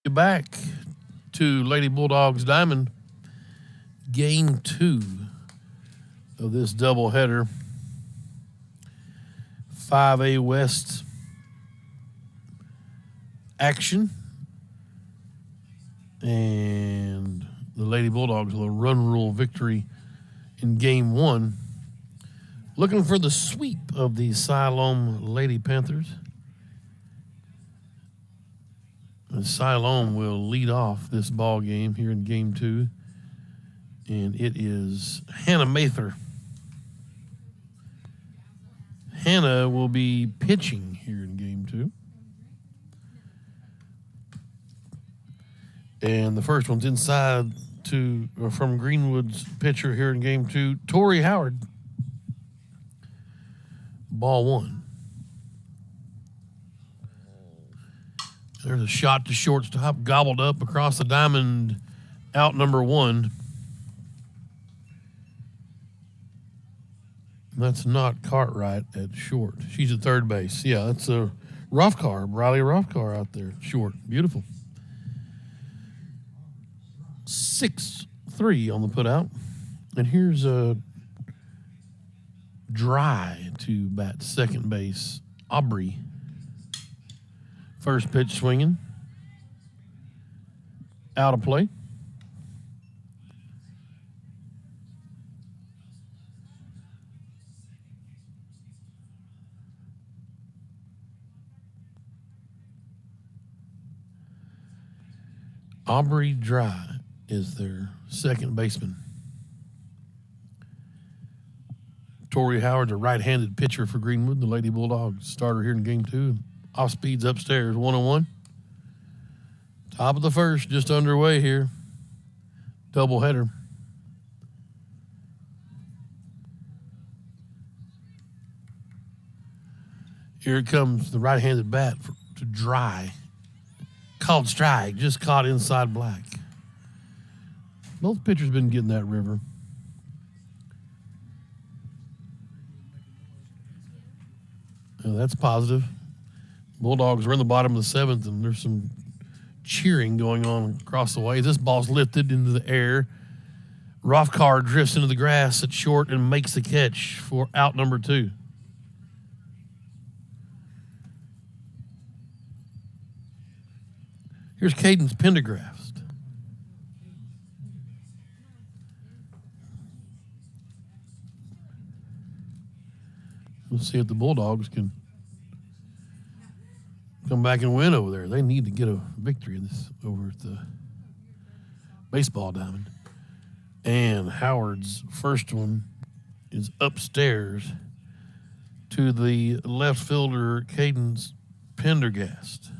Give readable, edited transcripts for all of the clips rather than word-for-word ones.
Back to Lady Bulldogs Diamond, game 2 of this doubleheader. 5A West action. And the Lady Bulldogs with a run rule victory in game 1. Looking for the sweep of the Siloam Lady Panthers. Siloam will lead off this ball game here in game 2. And it is Hannah Mather. Hannah will be pitching here in game 2. And the first one's inside from Greenwood's pitcher here in game 2, Tori Howard. Ball 1. There's a shot to shortstop, gobbled up across the diamond, out number 1. That's not Cartwright at short. She's at third base. Yeah, that's a Riley Roughcar out there, short. Beautiful. 6-3 on the putout. And here's a Dry to bat second base, Aubrey. First pitch swinging. Out of play. Aubrey Dry is their second baseman. Tori Howard's a right-handed pitcher for Greenwood, the Lady Bulldogs starter here in game 2. Off speeds upstairs, 1-1. Top of the first, just underway here. Doubleheader. Here comes the right-handed bat to Dry. Called strike, just caught inside black. Both pitchers been getting that river. That's positive. Bulldogs are in the bottom of the 7th, and there's some cheering going on across the way. This ball's lifted into the air. Roughcar drifts into the grass at short and makes the catch for out number 2. Here's Cadence Pendergrast. We'll see if the Bulldogs can come back and win over there. They need to get a victory over at the baseball diamond. And Howard's first one is upstairs to the left fielder, Cadence Pendergast.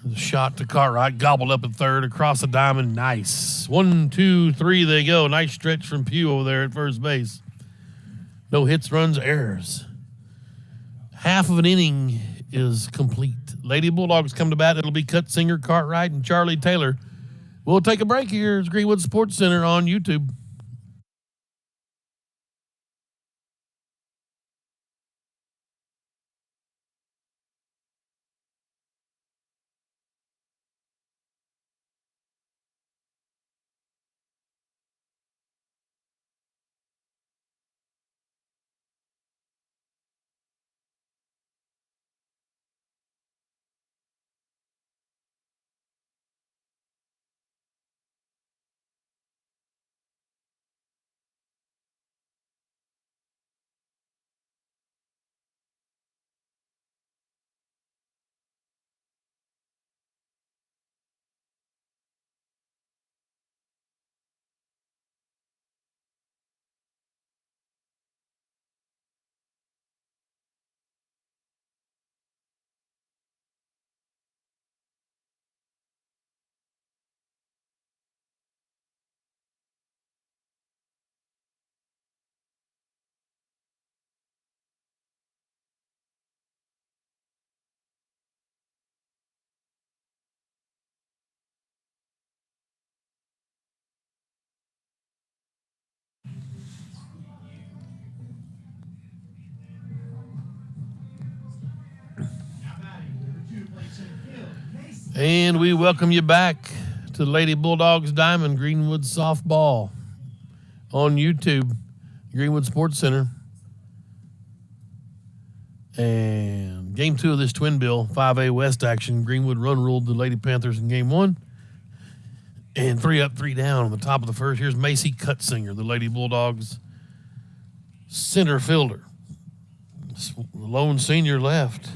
The shot to Cartwright, gobbled up at third, across the diamond, nice. 1, 2, 3, they go. Nice stretch from Pugh over there at first base. No hits, runs, errors. Half of an inning is complete. Lady Bulldogs come to bat. It'll be Cutsinger, Cartwright, and Charlie Taylor. We'll take a break here. It's Greenwood Sports Center on YouTube. And we welcome you back to the Lady Bulldogs Diamond Greenwood Softball on YouTube, Greenwood Sports Center. And game 2 of this twin bill, 5A West action. Greenwood run-ruled the Lady Panthers in game 1. And 3 up, 3 down on the top of the first. Here's Macy Cutsinger, the Lady Bulldogs center fielder. The lone senior left.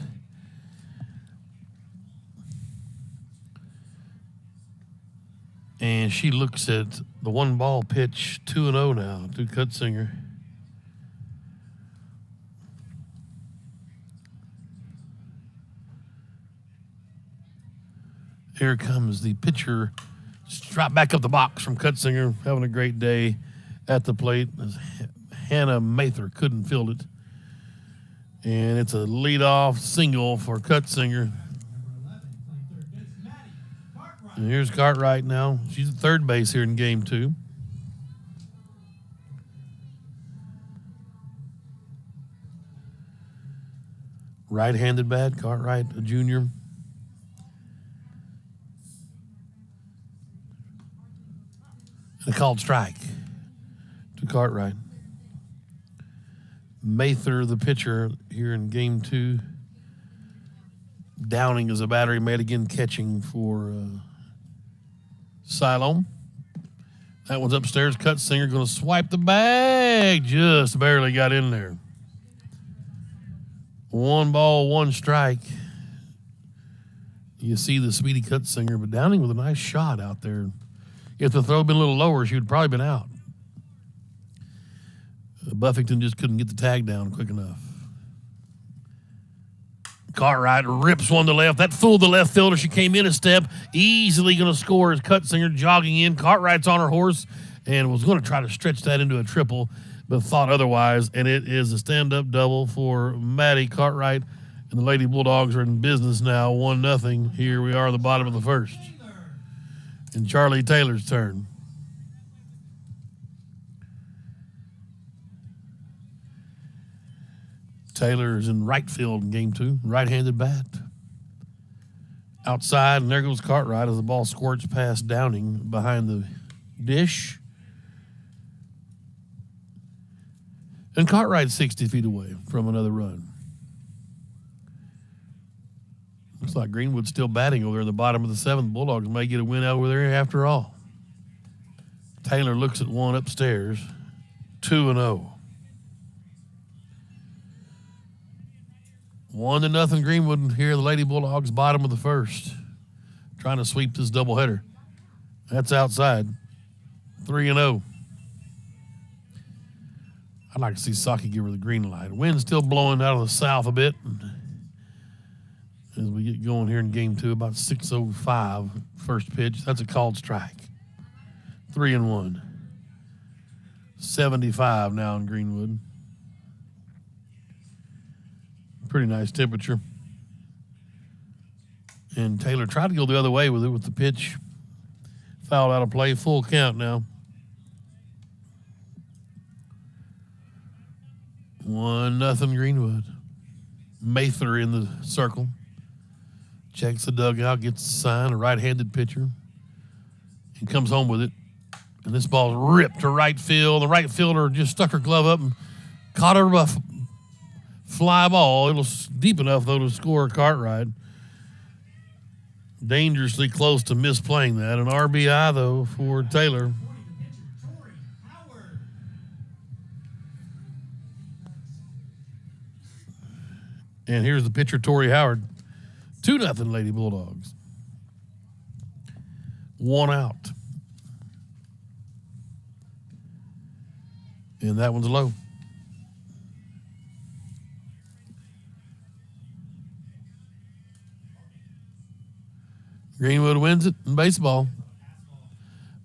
And she looks at the 1-ball pitch, 2-0 now to Cutsinger. Here comes the pitcher, straight back up the box from Cutsinger, having a great day at the plate. Hannah Mather couldn't field it. And it's a leadoff single for Cutsinger. And here's Cartwright now. She's at third base here in game 2. Right-handed bat, Cartwright, a junior. And a called strike to Cartwright. Mather, the pitcher, here in game 2. Downing is a batter. He made again catching for Siloam. That one's upstairs. Cutsinger going to swipe the bag. Just barely got in there. 1 ball, 1 strike. You see the speedy Cutsinger, but Downing with a nice shot out there. If the throw had been a little lower, she would probably been out. Buffington just couldn't get the tag down quick enough. Cartwright rips one to left. That fooled the left fielder. She came in a step. Easily going to score as Cutsinger jogging in. Cartwright's on her horse and was going to try to stretch that into a triple, but thought otherwise. And it is a stand-up double for Maddie Cartwright. And the Lady Bulldogs are in business now, 1-0. Here we are at the bottom of the first. And Charlie Taylor's turn. Taylor's in right field in game 2, right-handed bat. Outside, and there goes Cartwright as the ball squirts past Downing behind the dish. And Cartwright's 60 feet away from another run. Looks like Greenwood's still batting over there in the bottom of the 7th. Bulldogs may get a win over there after all. Taylor looks at one upstairs, 2-0. 1-0 Greenwood here. The Lady Bulldogs bottom of the first, trying to sweep this doubleheader. That's outside. 3-0. I'd like to see Saki give her the green light. Wind's still blowing out of the south a bit. As we get going here in game 2, about 6:05 first pitch. That's a called strike. 3-1. 75 now in Greenwood. Pretty nice temperature. And Taylor tried to go the other way with it with the pitch. Fouled out of play. Full count now. 1-0 Greenwood. Mather in the circle. Checks the dugout, gets the sign, a right-handed pitcher. He comes home with it. And this ball's ripped to right field. The right fielder just stuck her glove up and caught her rough. Fly ball. It was deep enough, though, to score a Cartwright. Dangerously close to misplaying that. An RBI, though, for Taylor. And here's the pitcher, Tori Howard. 2-0 Lady Bulldogs. 1 out. And that one's low. Greenwood wins it in baseball.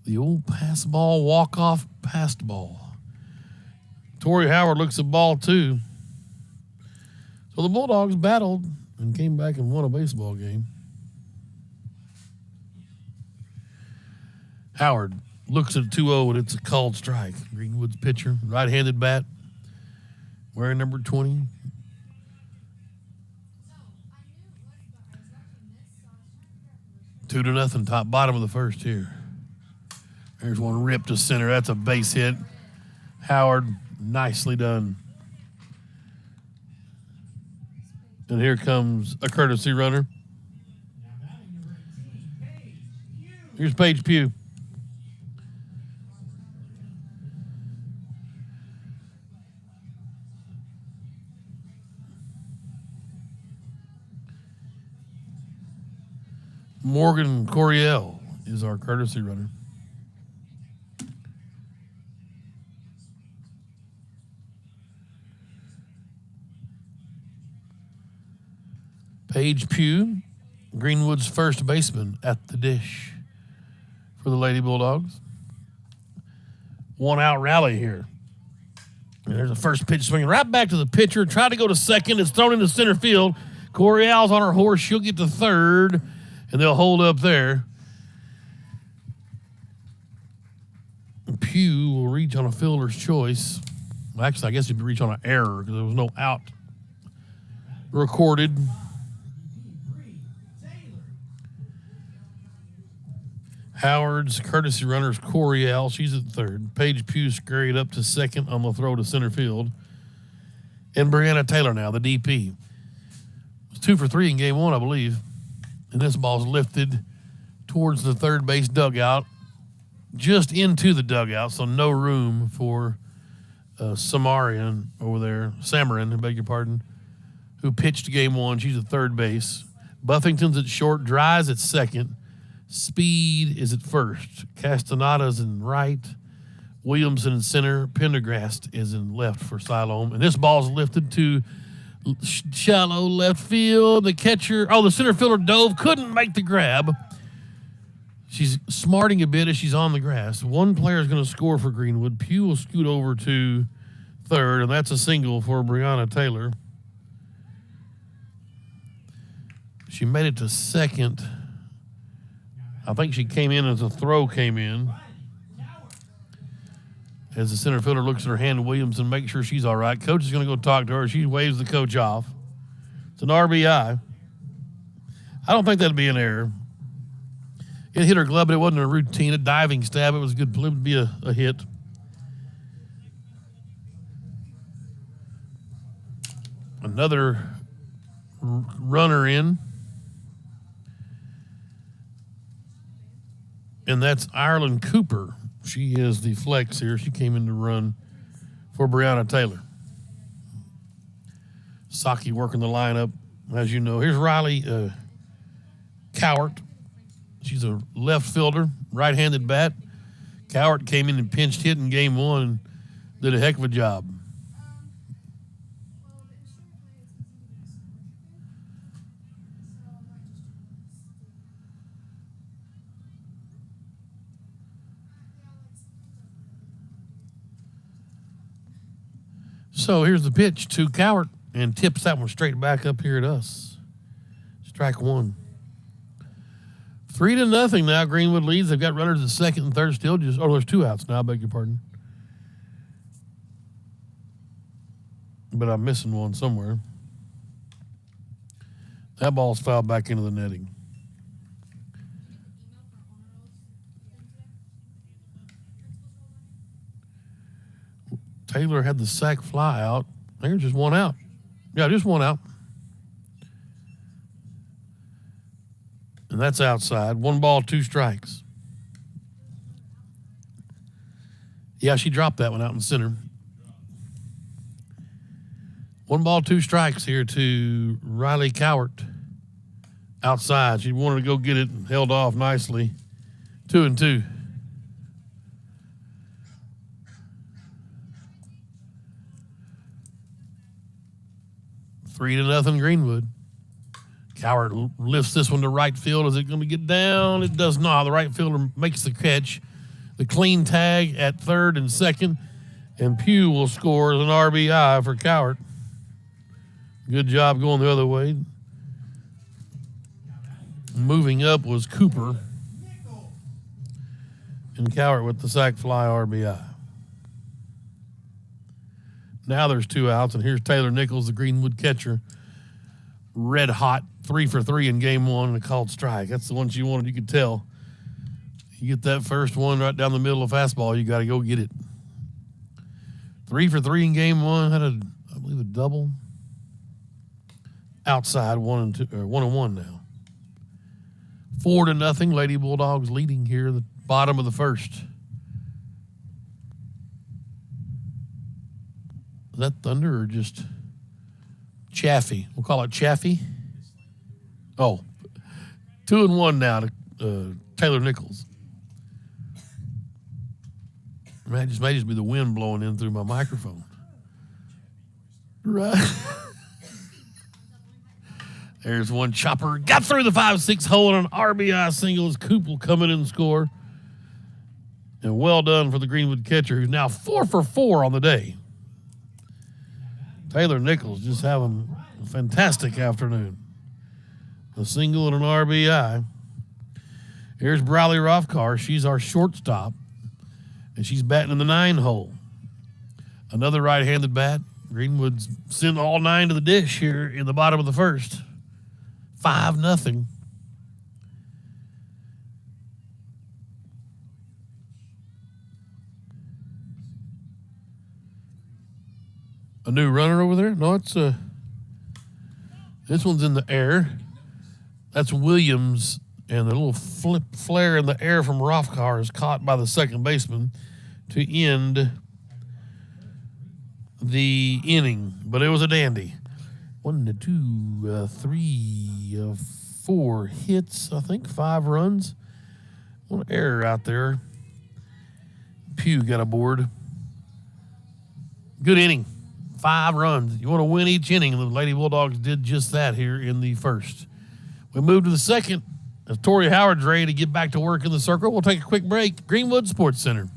The old pass ball, walk-off passed ball. Tori Howard looks at ball 2. So the Bulldogs battled and came back and won a baseball game. Howard looks at 2-0 and it's a called strike. Greenwood's pitcher, right-handed bat, wearing number 20. 2-0, top bottom of the first here. There's one ripped to center. That's a base hit. Howard, nicely done. And here comes a courtesy runner. Here's Paige Pugh. Morgan Coryell is our courtesy runner. Paige Pugh, Greenwood's first baseman at the dish for the Lady Bulldogs. 1 out rally here. And there's a first pitch swinging right back to the pitcher. Tried to go to second. It's thrown into center field. Coryell's on her horse. She'll get to third, and they'll hold up there. And Pugh will reach on a fielder's choice. Well, actually, I guess he'd reach on an error because there was no out recorded. Howard's courtesy runner is Coryell. She's at third. Paige Pugh scurried up to second on the throw to center field. And Brianna Taylor now, the DP. It was 2 for 3 in game 1, I believe. And this ball's lifted towards the third base dugout, just into the dugout, so no room for Samarin over there. Samarin, I beg your pardon, who pitched game 1. She's at third base. Buffington's at short. Dry's at second. Speed is at first. Castanada's in right. Williamson in center. Pendergrast is in left for Siloam. And this ball's lifted to shallow left field. The catcher, the center fielder dove, couldn't make the grab. She's smarting a bit as she's on the grass. One player is going to score for Greenwood. Pugh will scoot over to third, and that's a single for Brianna Taylor. She made it to second. I think she came in as a throw came in. As the center fielder looks at her hand, Williamson, make sure she's all right. Coach is going to go talk to her. She waves the coach off. It's an RBI. I don't think that'd be an error. It hit her glove, but it wasn't a routine, a diving stab. It was good. It would be a hit. Another runner in. And that's Ireland Cooper. She is the flex here. She came in to run for Brianna Taylor. Saki working the lineup, as you know. Here's Riley Cowart. She's a left fielder, right-handed bat. Cowart came in and pinched hit in game 1 and did a heck of a job. So here's the pitch to Cowart, and tips that one straight back up here at us. Strike 1. 3-0 now. Greenwood leads. They've got runners at second and third still. There's 2 outs now. I beg your pardon. But I'm missing one somewhere. That ball's fouled back into the netting. Taylor had the sac fly out. There's just 1 out. Yeah, just 1 out. And that's outside. 1 ball, 2 strikes. Yeah, she dropped that one out in center. 1 ball, 2 strikes here to Riley Cowart. Outside. She wanted to go get it and held off nicely. 2-2. Three to nothing Greenwood. Cowart lifts this one to right field. Is it going to get down? It does not. The right fielder makes the catch. The clean tag at third and second. And Pugh will score as an RBI for Cowart. Good job going the other way. Moving up was Cooper. And Cowart with the sac fly RBI. Now there's 2 outs, and here's Taylor Nichols, the Greenwood catcher. Red hot 3 for 3 in game one and a called strike. That's the one she wanted. You could tell. You get that first one right down the middle of fastball, you got to go get it. 3 for 3 in game one. Had I believe a double. Outside 1-1 now. 4-0. Lady Bulldogs leading here at the bottom of the first. Is that thunder or just Chaffee? We'll call it Chaffee. Oh, 2-1 now to Taylor Nichols. It just may just be the wind blowing in through my microphone. Right. There's one chopper. Got through the 5-6 hole and an RBI single as Coop will come in and score. And well done for the Greenwood catcher, who's now 4 for 4 on the day. Taylor Nichols just having a fantastic afternoon. A single and an RBI. Here's Briley Rothkar. She's our shortstop. And she's batting in the 9 hole. Another right-handed bat. Greenwood's sent all 9 to the dish here in the bottom of the first. 5-0. A new runner over there? No, it's this one's in the air. That's Williams, and the little flare in the air from Rothkar is caught by the second baseman to end the inning. But it was a dandy. 1, 2, 3, 4 hits, I think, 5 runs. One error out there. Pugh got aboard. Good inning. 5 runs. You want to win each inning, and the Lady Bulldogs did just that here in the first. We move to the second. As Tori Howard's ready to get back to work in the circle, we'll take a quick break. Greenwood Sports Center.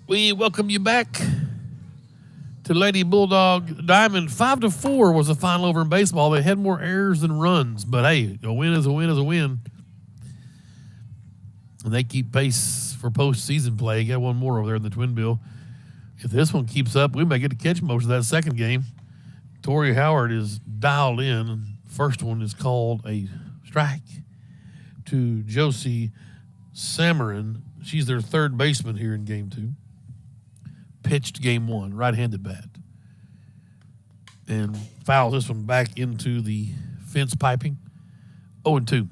We welcome you back to Lady Bulldog Diamond. 5-4 was the final over in baseball. They had more errors than runs, but hey, a win is a win is a win. And they keep pace for postseason play. Got one more over there in the Twin Bill. If this one keeps up, we may get to catch most of that second game. Tori Howard is dialed in. First one is called a strike to Josie Samarin. She's their third baseman here in game 2. Pitched game 1, right-handed bat. And fouls this one back into the fence piping. 0-2.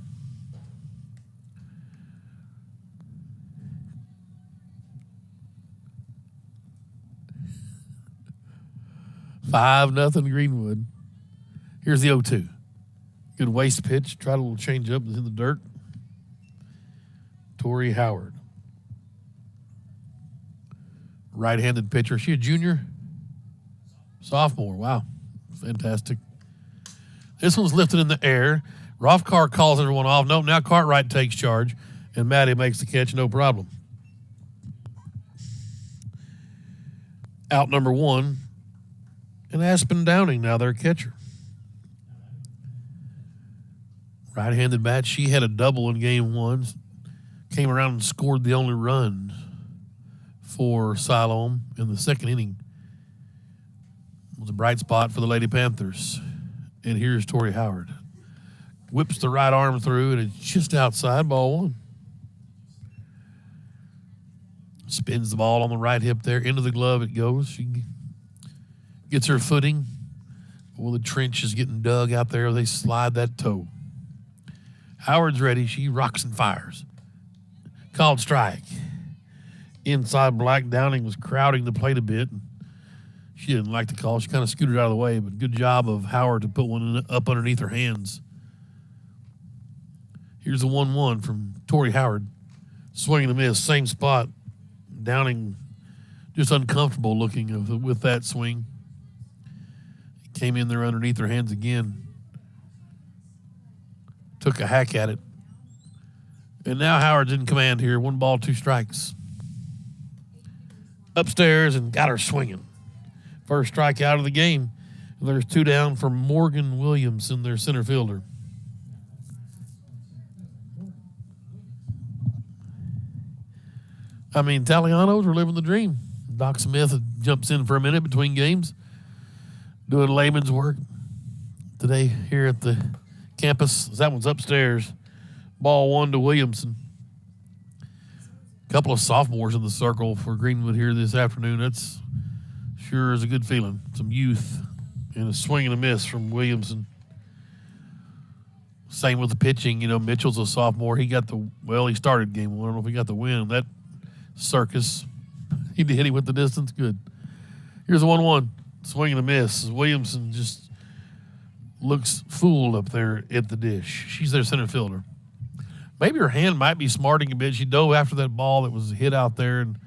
$5-0 Greenwood. Here's the 0-2. Good waist pitch. Tried a little change up. It's in the dirt. Tori Howard. Right-handed pitcher. Is she a junior? Sophomore. Wow. Fantastic. This one's lifted in the air. Rothkar calls everyone off. Nope, now Cartwright takes charge, and Maddie makes the catch, no problem. Out number 1, and Aspen Downing now their catcher. Right-handed bat. She had a double in game 1. Came around and scored the only run for Siloam in the second inning. It was a bright spot for the Lady Panthers. And here's Tori Howard. Whips the right arm through, and it's just outside, ball 1. Spins the ball on the right hip there. Into the glove it goes. She gets her footing. Well, the trench is getting dug out there. They slide that toe. Howard's ready. She rocks and fires. Called strike. Inside black. Downing was crowding the plate a bit. She didn't like the call. She kind of scooted out of the way, but good job of Howard to put one up underneath her hands. Here's the 1-1 from Tori Howard. Swing and a miss, same spot. Downing just uncomfortable looking with that swing. Came in there underneath her hands again. Took a hack at it. And now Howard's in command here. 1 ball, 2 strikes. Upstairs and got her swinging. First strike out of the game. And there's 2 down for Morgan Williamson, their center fielder. I mean, Talianos are living the dream. Doc Smith jumps in for a minute between games, doing layman's work today here at the campus. That one's upstairs. Ball 1 to Williamson. A couple of sophomores in the circle for Greenwood here this afternoon. That's sure is a good feeling. Some youth and a swing and a miss from Williamson. Same with the pitching. You know, Mitchell's a sophomore. He started game 1. I don't know if he got the win. That circus, he did. He went the distance. Good. Here's a 1-1. Swing and a miss. Williamson just looks fooled up there at the dish. She's their center fielder. Maybe her hand might be smarting a bit. She dove after that ball that was hit out there and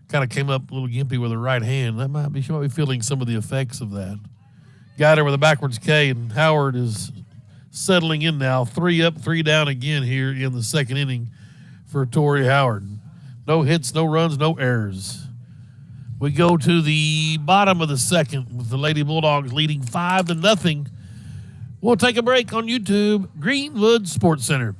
kind of came up a little gimpy with her right hand. She might be feeling some of the effects of that. Got her with a backwards K, and Howard is settling in now. 3 up, 3 down again here in the second inning for Tori Howard. No hits, no runs, no errors. We go to the bottom of the second with the Lady Bulldogs leading 5-0. We'll take a break on YouTube, Greenwood Sports Center.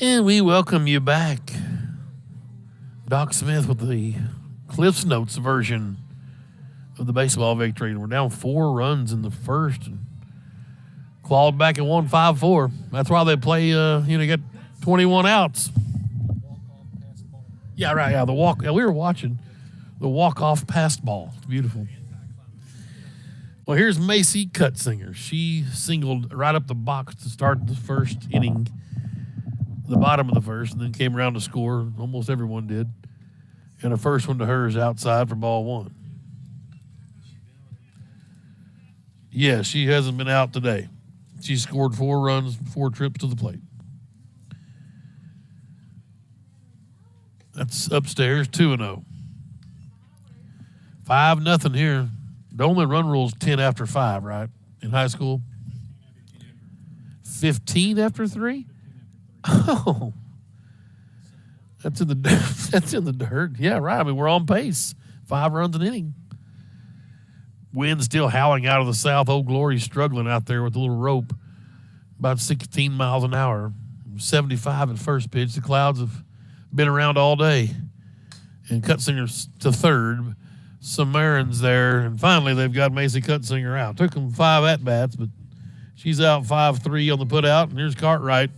And we welcome you back. Doc Smith with the Cliff's Notes version of the baseball victory. We're down 4 runs in the first and clawed back and won 5-4. That's why they play, you got 21 outs. Yeah, right. Yeah, we were watching the walk-off passed ball. It's beautiful. Well, here's Macy Cutsinger. She singled right up the box to start the first inning, the bottom of the first, and then came around to score. Almost everyone did. And the first one to her is outside for ball 1. Yeah, she hasn't been out today. She scored 4 runs, 4 trips to the plate. That's upstairs, 2-0. 5-0 here. The only run rule is 10 after 5, right? In high school? 15 after 3? Oh. That's in the dirt. Yeah, right. I mean, we're on pace. 5 runs an inning. Wind still howling out of the south. Old Glory's struggling out there with the little rope. About 16 miles an hour. 75 at first pitch. The Clouds have been around all day. And Cutsinger's to third. Samarin's there. And finally, they've got Macy Cutsinger out. Took them 5 at-bats, but she's out 5-3 on the put-out. And here's Cartwright.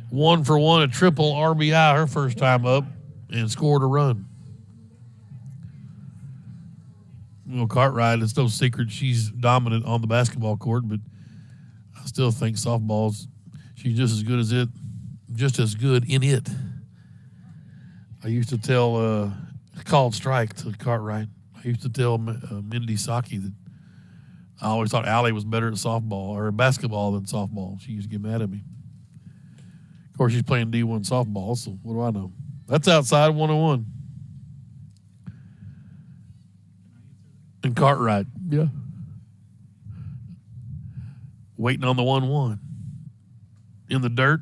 1 for 1, a triple RBI her first time up, and scored a run. Cartwright, it's no secret she's dominant on the basketball court, but I still think softball's, she's just as good in it. I used to tell, called strike to Cartwright. I used to tell Mindy Saki that I always thought Allie was better at softball or basketball than softball. She used to get mad at me. Of course, she's playing D1 softball, so what do I know? That's outside 101. And Cartwright, yeah. Waiting on the 1-1. In the dirt,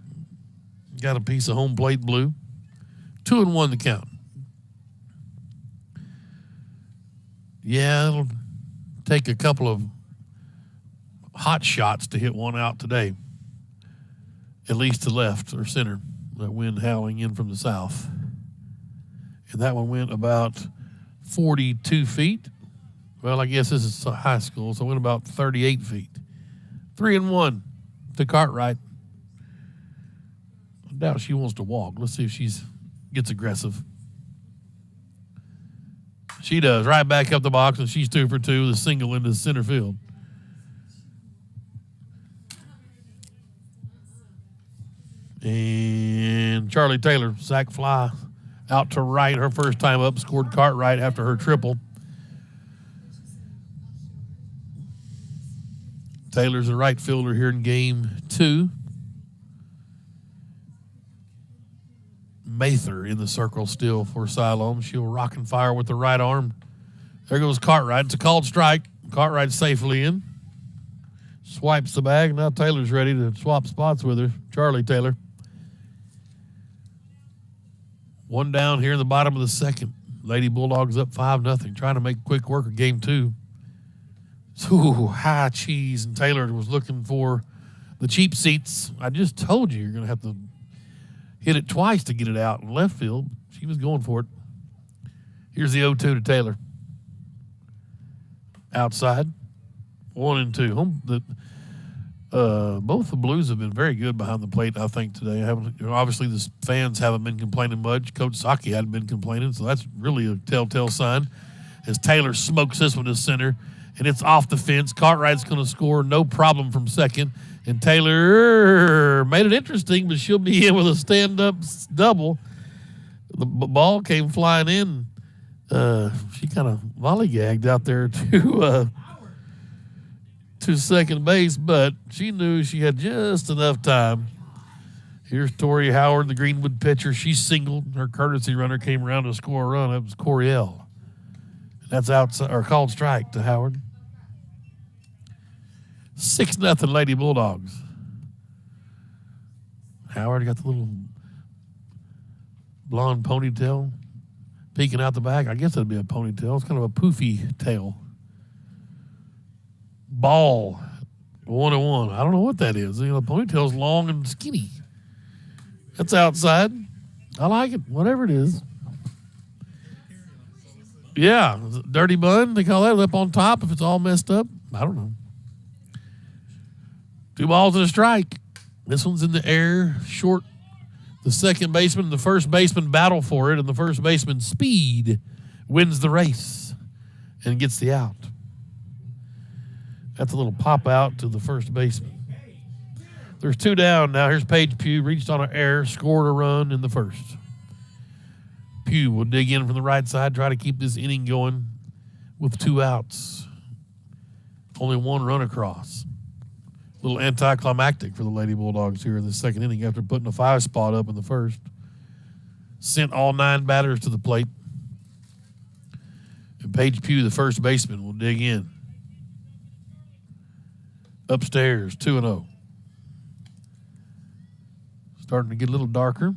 got a piece of home plate blue. 2-1 the count. Yeah, it'll take a couple of hot shots to hit one out today. at least to left or center. That wind howling in from the south. And that one went about 42 feet. Well, I guess this is high school, so it went about 38 feet. 3-1 to Cartwright. I doubt she wants to walk. Let's see if she gets aggressive. She does. Right back up the box, and she's 2 for 2 with a single into center field. And Charlie Taylor, sac fly out to right. Her first time up, scored Cartwright after her triple. Taylor's a right fielder here in game 2. Mather in the circle still for Siloam. She'll rock and fire with the right arm. There goes Cartwright. It's a called strike. Cartwright safely in. Swipes the bag. Now Taylor's ready to swap spots with her. Charlie Taylor. One down here in the bottom of the second. Lady Bulldogs up 5-0. Trying to make quick work of game 2. Ooh, high cheese. And Taylor was looking for the cheap seats. I just told you you're going to have to hit it twice to get it out in left field. She was going for it. Here's the 0-2 to Taylor. Outside. 1-2. Both the Blues have been very good behind the plate, I think, today. Obviously, the fans haven't been complaining much. Coach Saki hadn't been complaining, so that's really a telltale sign. As Taylor smokes this one to center, and it's off the fence. Cartwright's going to score, no problem from second. And Taylor made it interesting, but she'll be in with a stand-up double. The ball came flying in. She kind of lollygagged out there to second base, but she knew she had just enough time. Here's Tori Howard, the Greenwood pitcher. She singled. Her courtesy runner came around to score a run. That was Coriel. That's outside or called strike to Howard. 6-0 Lady Bulldogs. Howard got the little blonde ponytail peeking out the back. I guess that'd be a ponytail. It's kind of a poofy tail. Ball. 1-1. I don't know what that is. You know, the ponytail's long and skinny. That's outside. I like it. Whatever it is. Yeah. Dirty bun, they call that, up on top if it's all messed up. I don't know. 2 balls and a strike. This one's in the air, short. The second baseman and the first baseman battle for it, and the first baseman, Speed, wins the race and gets the out. That's a little pop out to the first baseman. There's 2 down now. Here's Paige Pugh, reached on an error, scored a run in the first. Pugh will dig in from the right side, try to keep this inning going with 2 outs. Only 1 run across. A little anticlimactic for the Lady Bulldogs here in the second inning after putting a 5 spot up in the first. Sent all 9 batters to the plate. And Paige Pugh, the first baseman, will dig in. Upstairs, 2-0. Starting to get a little darker.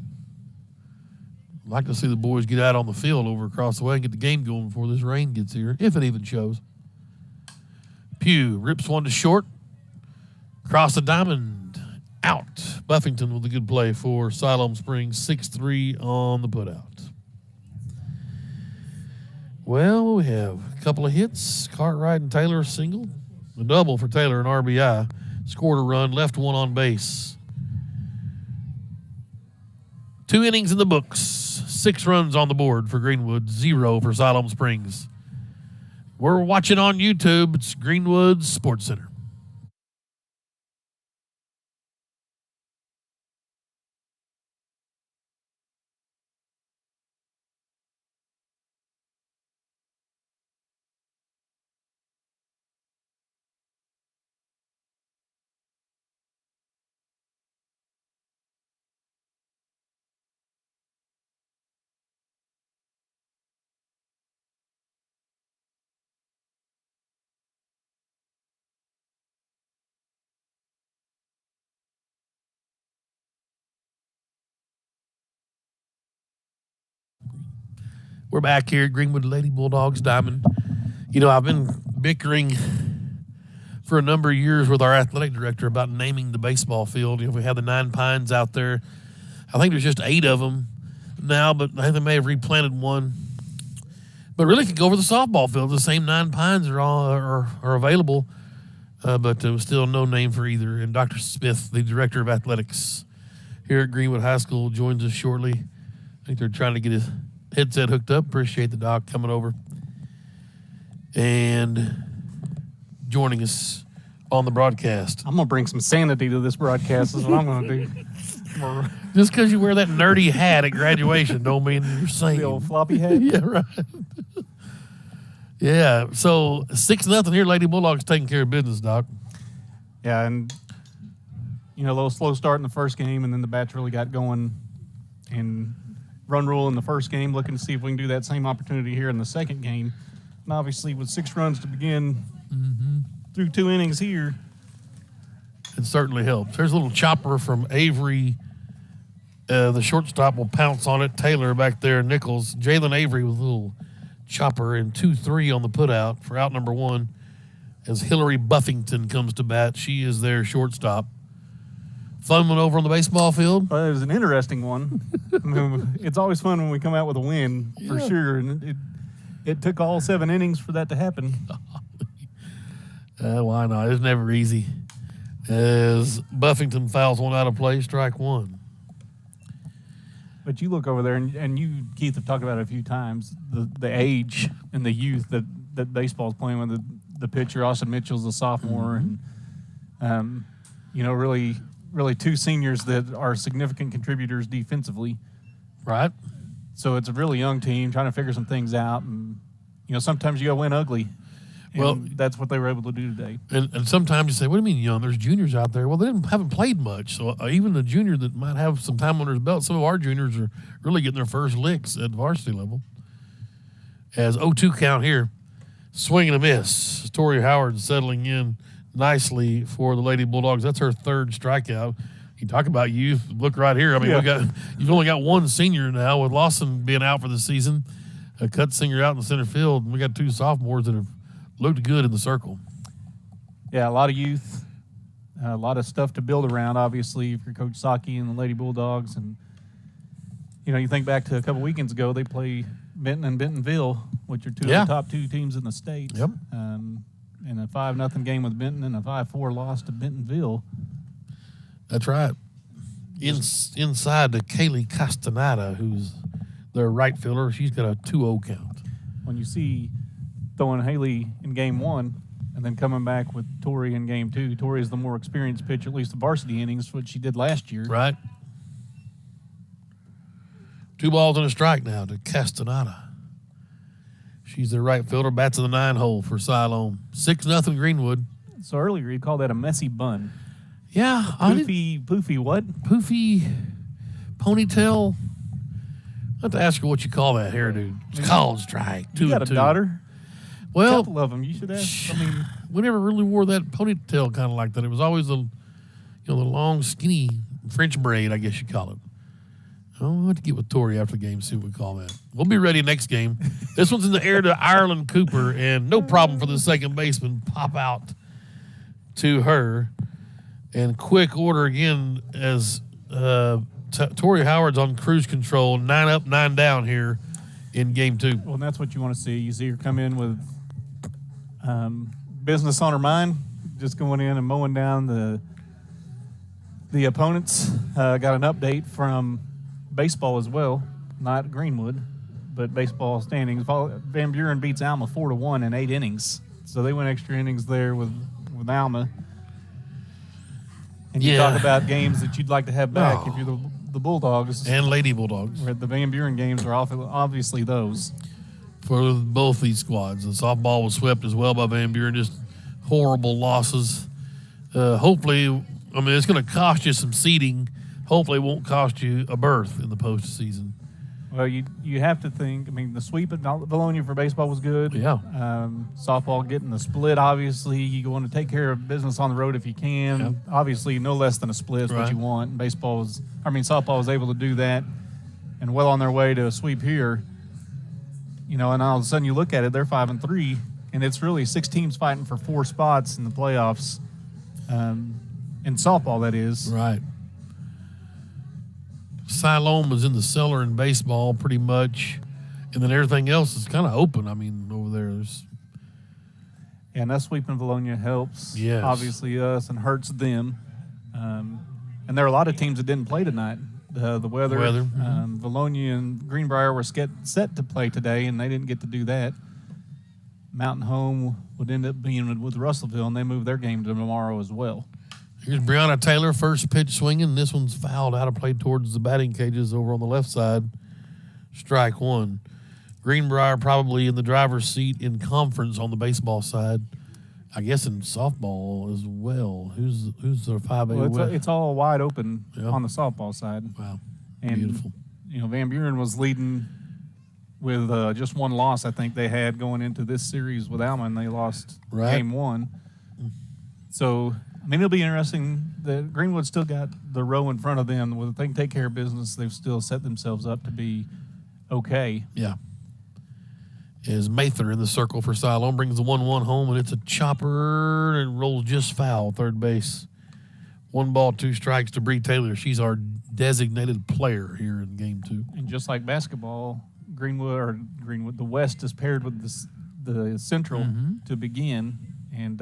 I'd like to see the boys get out on the field over across the way and get the game going before this rain gets here, if it even shows. Pugh rips one to short. Across the diamond. Out. Buffington with a good play for Siloam Springs. 6-3 on the putout. Well, we have a couple of hits. Cartwright and Taylor singled. A double for Taylor, an RBI. Scored a run, left one on base. 2 innings in the books. 6 runs on the board for Greenwood. 0 for Siloam Springs. We're watching on YouTube. It's Greenwood Sports Center. We're back here at Greenwood Lady Bulldogs Diamond. You know, I've been bickering for a number of years with our athletic director about naming the baseball field. We have the 9 pines out there. I think there's just 8 of them now, but I think they may have replanted one. But really could go over the softball field. The same 9 pines are available, but there was still no name for either. And Dr. Smith, the director of athletics here at Greenwood High School, joins us shortly. I think they're trying to get his headset hooked up. Appreciate the doc coming over and joining us on the broadcast. I'm going to bring some sanity to this broadcast is what I'm going to do. Just because you wear that nerdy hat at graduation don't mean you're sane. The old floppy hat? Yeah, right. Yeah, so 6-0 here. Lady Bulldogs taking care of business, Doc. Yeah, and, a little slow start in the first game, and then the Bats really got going and run rule in the first game, looking to see if we can do that same opportunity here in the second game. And obviously with 6 runs to begin through 2 innings here. It certainly helps. There's a little chopper from Avery. The shortstop will pounce on it. Taylor back there, Nichols. Jalen Avery with a little chopper and 2-3 on the putout for out number 1 as Hillary Buffington comes to bat. She is their shortstop. Fun one over on the baseball field. Well, it was an interesting one. It's always fun when we come out with a win, for sure. And it took all 7 innings for that to happen. Why not? It's never easy. As Buffington fouls one out of play, strike 1. But you look over there, and you, Keith, have talked about it a few times, the age and the youth that baseball's playing with. The pitcher, Austin Mitchell's a sophomore, and, really 2 seniors that are significant contributors defensively. Right. So it's a really young team trying to figure some things out. And, sometimes you got to win ugly. And well, that's what they were able to do today. And sometimes you say, what do you mean young? There's juniors out there. Well, they haven't played much. So even the junior that might have some time under his belt, some of our juniors are really getting their first licks at varsity level. As 0-2 count here, swing and a miss. Tori Howard settling in nicely for the Lady Bulldogs. That's her 3rd strikeout. You talk about youth. Look right here. I mean, you've only got 1 senior now with Lawson being out for the season. A cut singer out in the center field. And we got 2 sophomores that have looked good in the circle. Yeah, a lot of youth, a lot of stuff to build around, obviously, for Coach Saki and the Lady Bulldogs. And, you think back to a couple weekends ago, they play Benton and Bentonville, which are 2 of the top 2 teams in the state. Yep. In a 5-0 game with Benton and a 5-4 loss to Bentonville. That's right. Inside to Kaylee Castaneda, who's their right fielder. She's got a 2-0 count. When you see throwing Haley in game 1 and then coming back with Tori in game 2. Tori is the more experienced pitcher, at least the varsity innings, what she did last year. Right. 2 balls and a strike now to Castaneda. She's the right fielder, bats in the 9 hole for Siloam. 6-0 Greenwood. So earlier you called that a messy bun. Yeah. Poofy what? Poofy ponytail. I have to ask her what you call that hairdo. It's called strike. You got a daughter? Well, a couple of them. You should ask. We never really wore that ponytail kind of like that. It was always the long, skinny French braid, I guess you call it. I'll have to get with Tori after the game, see what we call that. We'll be ready next game. This one's in the air to Ireland Cooper, and no problem for the second baseman. Pop out to her. And quick order again as Tori Howard's on cruise control, 9 up, 9 down here in game 2. Well, and that's what you want to see. You see her come in with business on her mind, just going in and mowing down the opponents. Got an update from baseball as well, not Greenwood, but baseball standings. Van Buren beats Alma 4-1 in 8 innings. So they went extra innings there with Alma. And you talk about games that you'd like to have back if you're the Bulldogs. And Lady Bulldogs. The Van Buren games are obviously those. For both these squads. The softball was swept as well by Van Buren. Just horrible losses. Hopefully, it's going to cost you some seeding. Hopefully it won't cost you a berth in the postseason. Well, you have to think, the sweep at Bologna for baseball was good. Yeah. Softball getting the split, obviously. You want to take care of business on the road if you can. Yep. Obviously, no less than a split is what you want. And softball was able to do that and well on their way to a sweep here. And all of a sudden you look at it, they're 5-3. and it's really 6 teams fighting for 4 spots in the playoffs. In softball, that is. Right. Siloam is in the cellar in baseball pretty much, and then everything else is kind of open. I mean, over there's. And us sweeping Valonia helps, Yes. obviously, us and hurts them. And there are a lot of teams that didn't play tonight. The weather. Valonia and Greenbrier were set to play today, and they didn't get to do that. Mountain Home would end up being with Russellville, and they moved their game to tomorrow as well. Here's Brianna Taylor, first pitch swinging. This one's fouled out of play towards the batting cages over on the left side. Strike 1. Greenbrier probably in the driver's seat in conference on the baseball side. I guess in softball as well. Who's the 5A? Well, it's all wide open Yeah. on the softball side. Wow, And, beautiful. Van Buren was leading with just 1 loss, I think they had going into this series with Alma, and they lost game 1. So, I mean, it'll be interesting. Greenwood still got the row in front of them. If they can take care of business, they've still set themselves up to be okay. Yeah. Is Mather in the circle for Siloam, brings the 1-1 home, and it's a chopper and rolls just foul, third base. 1 ball, 2 strikes to Bree Taylor. She's our designated player here in game 2. And just like basketball, Greenwood, the West is paired with the Central to begin, and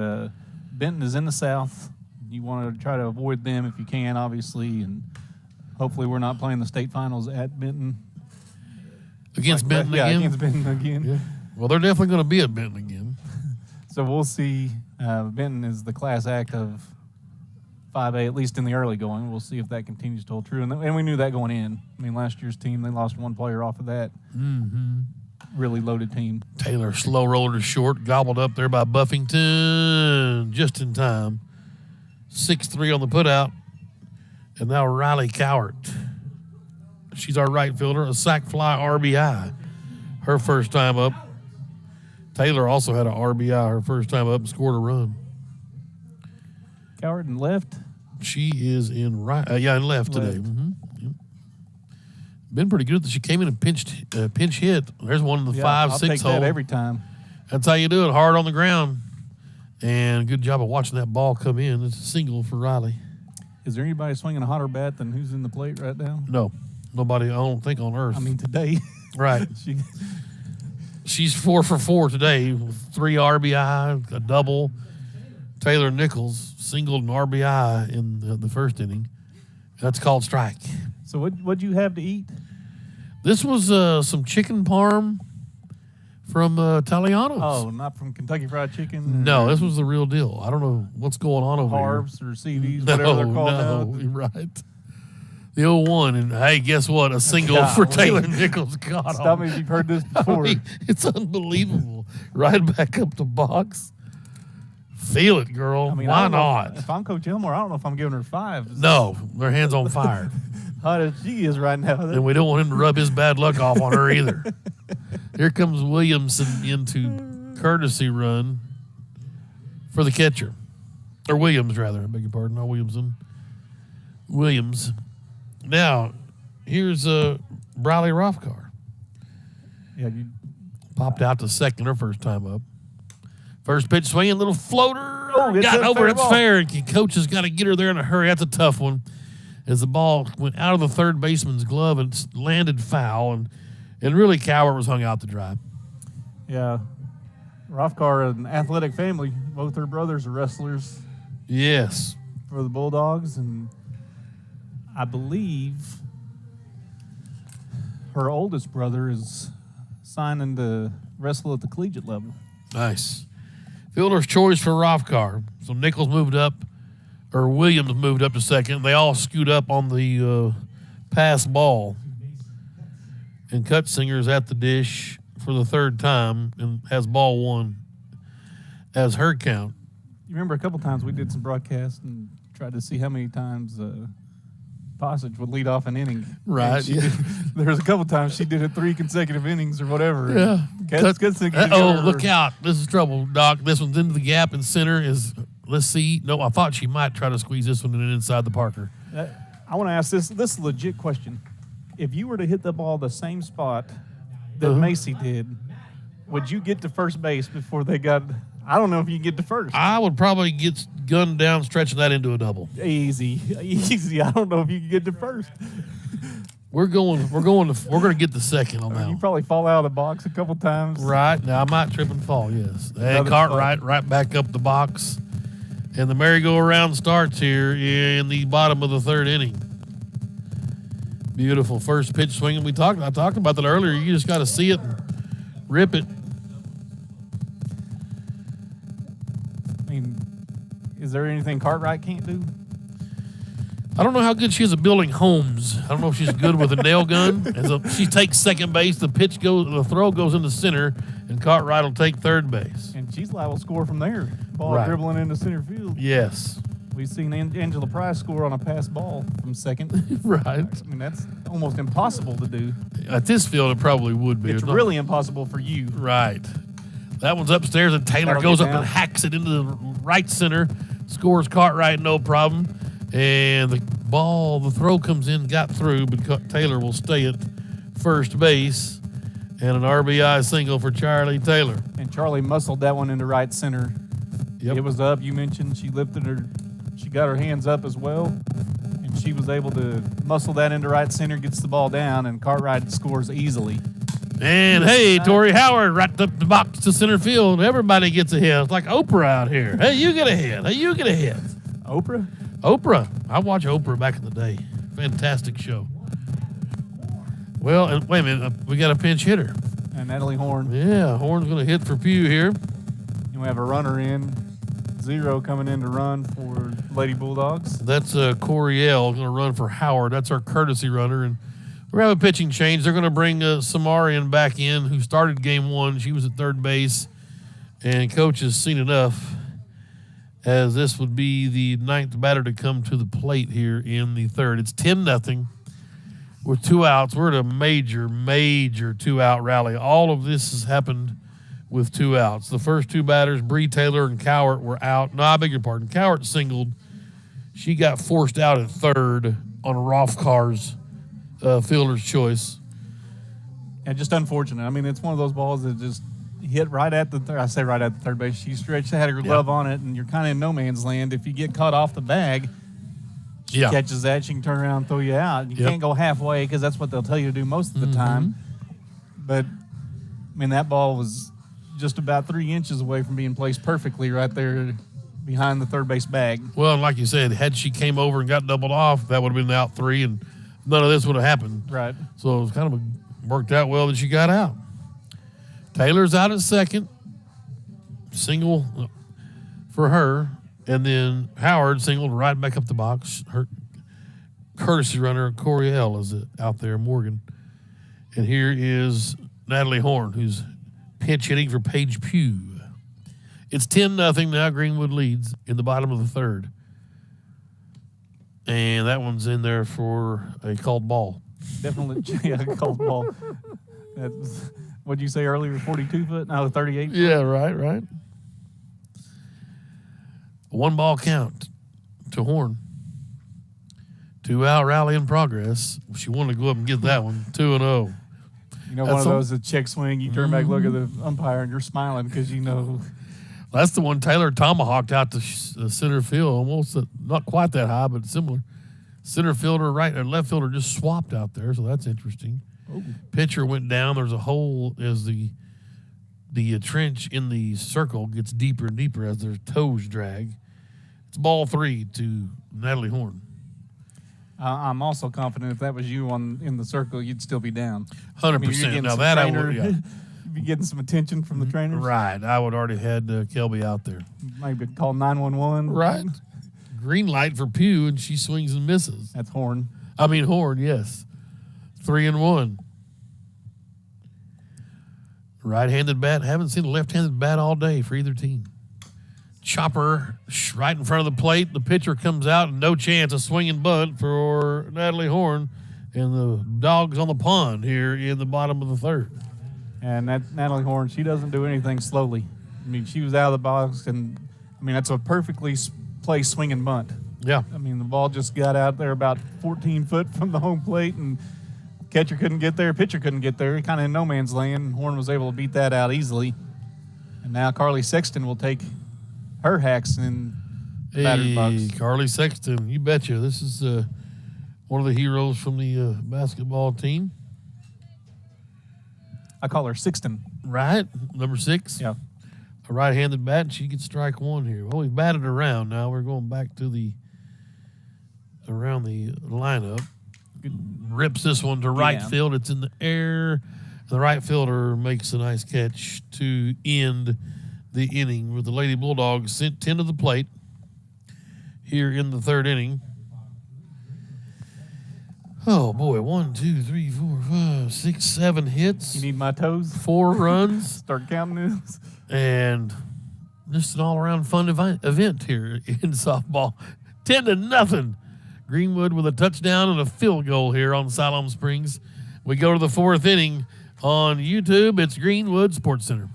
Benton is in the South. You want to try to avoid them if you can, obviously, and hopefully we're not playing the state finals at Benton. Against Benton again? Yeah, against Benton again. Yeah. Well, they're definitely going to be at Benton again. So we'll see. Benton is the class act of 5A, at least in the early going. We'll see if that continues to hold true. And we knew that going in. I mean, last year's team, they lost 1 player off of that. Really loaded team. Taylor slow roller to short, gobbled up there by Buffington just in time. 6-3 on the putout. And now Riley Cowart. She's our right fielder, a sac fly RBI. Her first time up. Taylor also had an RBI her first time up and scored a run. Coward and left. She is in right, in left today. Yep. Been pretty good. She came in and pinch hit. There's one in the 5-6 I'll take hole. that every time. That's how you do it, hard on the ground. And good job of watching that ball come in. It's a single for Riley. Is there anybody swinging a hotter bat than who's in the plate right now? No, nobody, I don't think, on earth. I mean, today. Right. She's 4 for 4 today with 3 RBI, a double. Taylor Nichols singled an RBI in the first inning. That's called strike. So what'd you have to eat? This was some chicken parm from Taliano's. Oh, not from Kentucky Fried Chicken? No, this was the real deal. I don't know what's going on over Carbs here. or CDs, whatever they're called now. You're right. The 0-1, and hey, guess what? A single for Taylor Nichols. God, Stop me if you've heard this before. I mean, it's unbelievable. Right back up the box. Feel it, girl. I mean, why not? If I'm Coach Elmore, I don't know if I'm giving her 5. No, their hands on fire. Hot as she is right now. And we don't want him to rub his bad luck off on her either. Here comes Williamson into courtesy run for the catcher. Or Williams, rather. I beg your pardon. Not Williamson. Williams. Now, here's Briley Rothgar. Yeah, Popped out to second her first time up. First pitch swinging, little floater. Oh, got over. It's ball. fair. Coach has got to get her there in a hurry. That's a tough one. As the ball went out of the third baseman's glove and landed foul, and really Cowart was hung out to dry. Yeah. Rothgar, an athletic family. Both her brothers are wrestlers Yes. for the Bulldogs, and I believe her oldest brother is signing to wrestle at the collegiate level. Nice. Fielder's choice for Rothgar. So Nichols moved up, or Williams moved up to second. They all scoot up on the pass ball. And Cutsinger's at the dish for the third time and has ball 1 as her count. You remember a couple times we did some broadcasts and tried to see how many times Posage would lead off an inning. Right. There was a couple times she did it 3 consecutive innings or whatever. Yeah. Cutsinger. Look out. This is trouble, Doc. This one's into the gap in center. Let's see. No, I thought she might try to squeeze this one in inside the Parker. I want to ask this is a legit question. If you were to hit the ball the same spot that Macy did, Would you get to first base before they got? I don't know if you can get to first. I would probably get gunned down, stretching that into a double. Easy. I don't know if you can get to first. We're going to get the second on that You one. probably fall out of the box a couple times. Right. Now, I might trip and fall, yes. And Cartwright right back up the box. And the merry-go-round starts here in the bottom of the third inning. Beautiful first pitch swinging. I talked about that earlier. You just got to see it and rip it. I mean, is there anything Cartwright can't do? I don't know how good she is at building homes. I don't know if she's good with a nail gun. And so she takes second base. The throw goes into center, and Cartwright will take third base. And she's liable to score from there. Ball Right. dribbling into center field. Yes. We've seen Angela Price score on a pass ball from second. Right. I mean, that's almost impossible to do. At this field, it probably would be. It's really impossible for you. Right. That one's upstairs, and Taylor That'll goes get up down. and hacks it into the right center. Scores Cartwright, no problem. And the throw comes in, got through, but Taylor will stay at first base. And an RBI single for Charlie Taylor. And Charlie muscled that one into right center. Yep. It was up. You mentioned she got her hands up as well. And she was able to muscle that into right center, gets the ball down, and Cartwright scores easily. And hey, Tori Howard right up the box to center field. Everybody gets a hit. It's like Oprah out here. Hey, you get a hit. Hey, you get a hit. Oprah? Oprah. I watched Oprah back in the day. Fantastic show. Well, and wait a minute. We got a pinch hitter. And Natalie Horn. Yeah, Horn's going to hit for Pugh here. And we have a runner in. 0 coming in to run for Lady Bulldogs. That's Coriel going to run for Howard. That's our courtesy runner. And we're going to have a pitching change. They're going to bring Samarian back in, who started game one. She was at third base. And coach has seen enough, as this would be the ninth batter to come to the plate here in the third. It's 10-0 with 2 outs. We're at a major 2-out rally. All of this has happened with 2 outs. The first 2 batters, Bree Taylor and Cowart, were out. No, I beg your pardon. Cowart singled. She got forced out at third on a Rothkar's fielder's choice. And just unfortunate. I mean, it's one of those balls that just hit right at the third. I say right at the third base. She stretched, had her glove on it, and you're kind of in no man's land. If you get caught off the bag, she catches that, she can turn around and throw you out. You can't go halfway because that's what they'll tell you to do most of the time. But, I mean, that ball was just about 3 inches away from being placed perfectly right there behind the third base bag. Well, and like you said, had she came over and got doubled off, that would have been out 3, and none of this would have happened. Right. So it was kind of worked out well that she got out. Taylor's out at second. Single for her. And then Howard singled right back up the box. Her courtesy runner, Coriel, is out there, Morgan. And here is Natalie Horn, who's pinch hitting for Paige Pugh. It's 10-0 now. Greenwood leads in the bottom of the third. And that one's in there for a called ball. Definitely, called ball. That's, what'd you say earlier, 42 foot? No, 38 foot? Yeah, right. 1 ball count to Horn. 2-out rally in progress. She wanted to go up and get that one. 2-0. You know, one of those, a check swing, you turn back, look at the umpire, and you're smiling because you know. That's the one Taylor tomahawked out to center field, almost not quite that high, but similar. Center fielder, right and left fielder just swapped out there, so that's interesting. Oh. Pitcher went down. There's a hole as the trench in the circle gets deeper and deeper as their toes drag. It's ball 3 to Natalie Horn. I'm also confident if that was you in the circle, you'd still be down. 100%. Now that I would, you'd be getting some attention from the trainers. Right. I would already had Kelby out there. Maybe call 911. Right. Green light for Pugh, and she swings and misses. That's Horn. Horn, yes. 3-1. Right-handed bat. Haven't seen a left-handed bat all day for either team. Chopper right in front of the plate. The pitcher comes out, and no chance. A swinging bunt for Natalie Horn. And the dog's on the pond here in the bottom of the third. And that Natalie Horn, she doesn't do anything slowly. I mean, she was out of the box, and, that's a perfectly placed swinging bunt. Yeah. The ball just got out there about 14 foot from the home plate and Catcher couldn't get there. Pitcher couldn't get there. Kind of in no man's land. Horn was able to beat that out easily. And now Carly Sexton will take her hacks in the batter's box. Carly Sexton, you betcha. This is one of the heroes from the basketball team. I call her Sexton. Right, number 6. Yeah. A right-handed bat, and she gets strike 1 here. Well, we've batted around now. We're going back to around the lineup. Rips this one to right field. It's in the air. The right fielder makes a nice catch to end the inning with the Lady Bulldogs sent 10 to the plate here in the 3rd inning. Oh, boy. 1, 2, 3, 4, 5, 6, 7 hits. You need my toes? 4 runs. Start counting this. And just an all-around fun event here in softball. 10-0. Greenwood with a touchdown and a field goal here on Siloam Springs. We go to the 4th inning on YouTube. It's Greenwood Sports Center.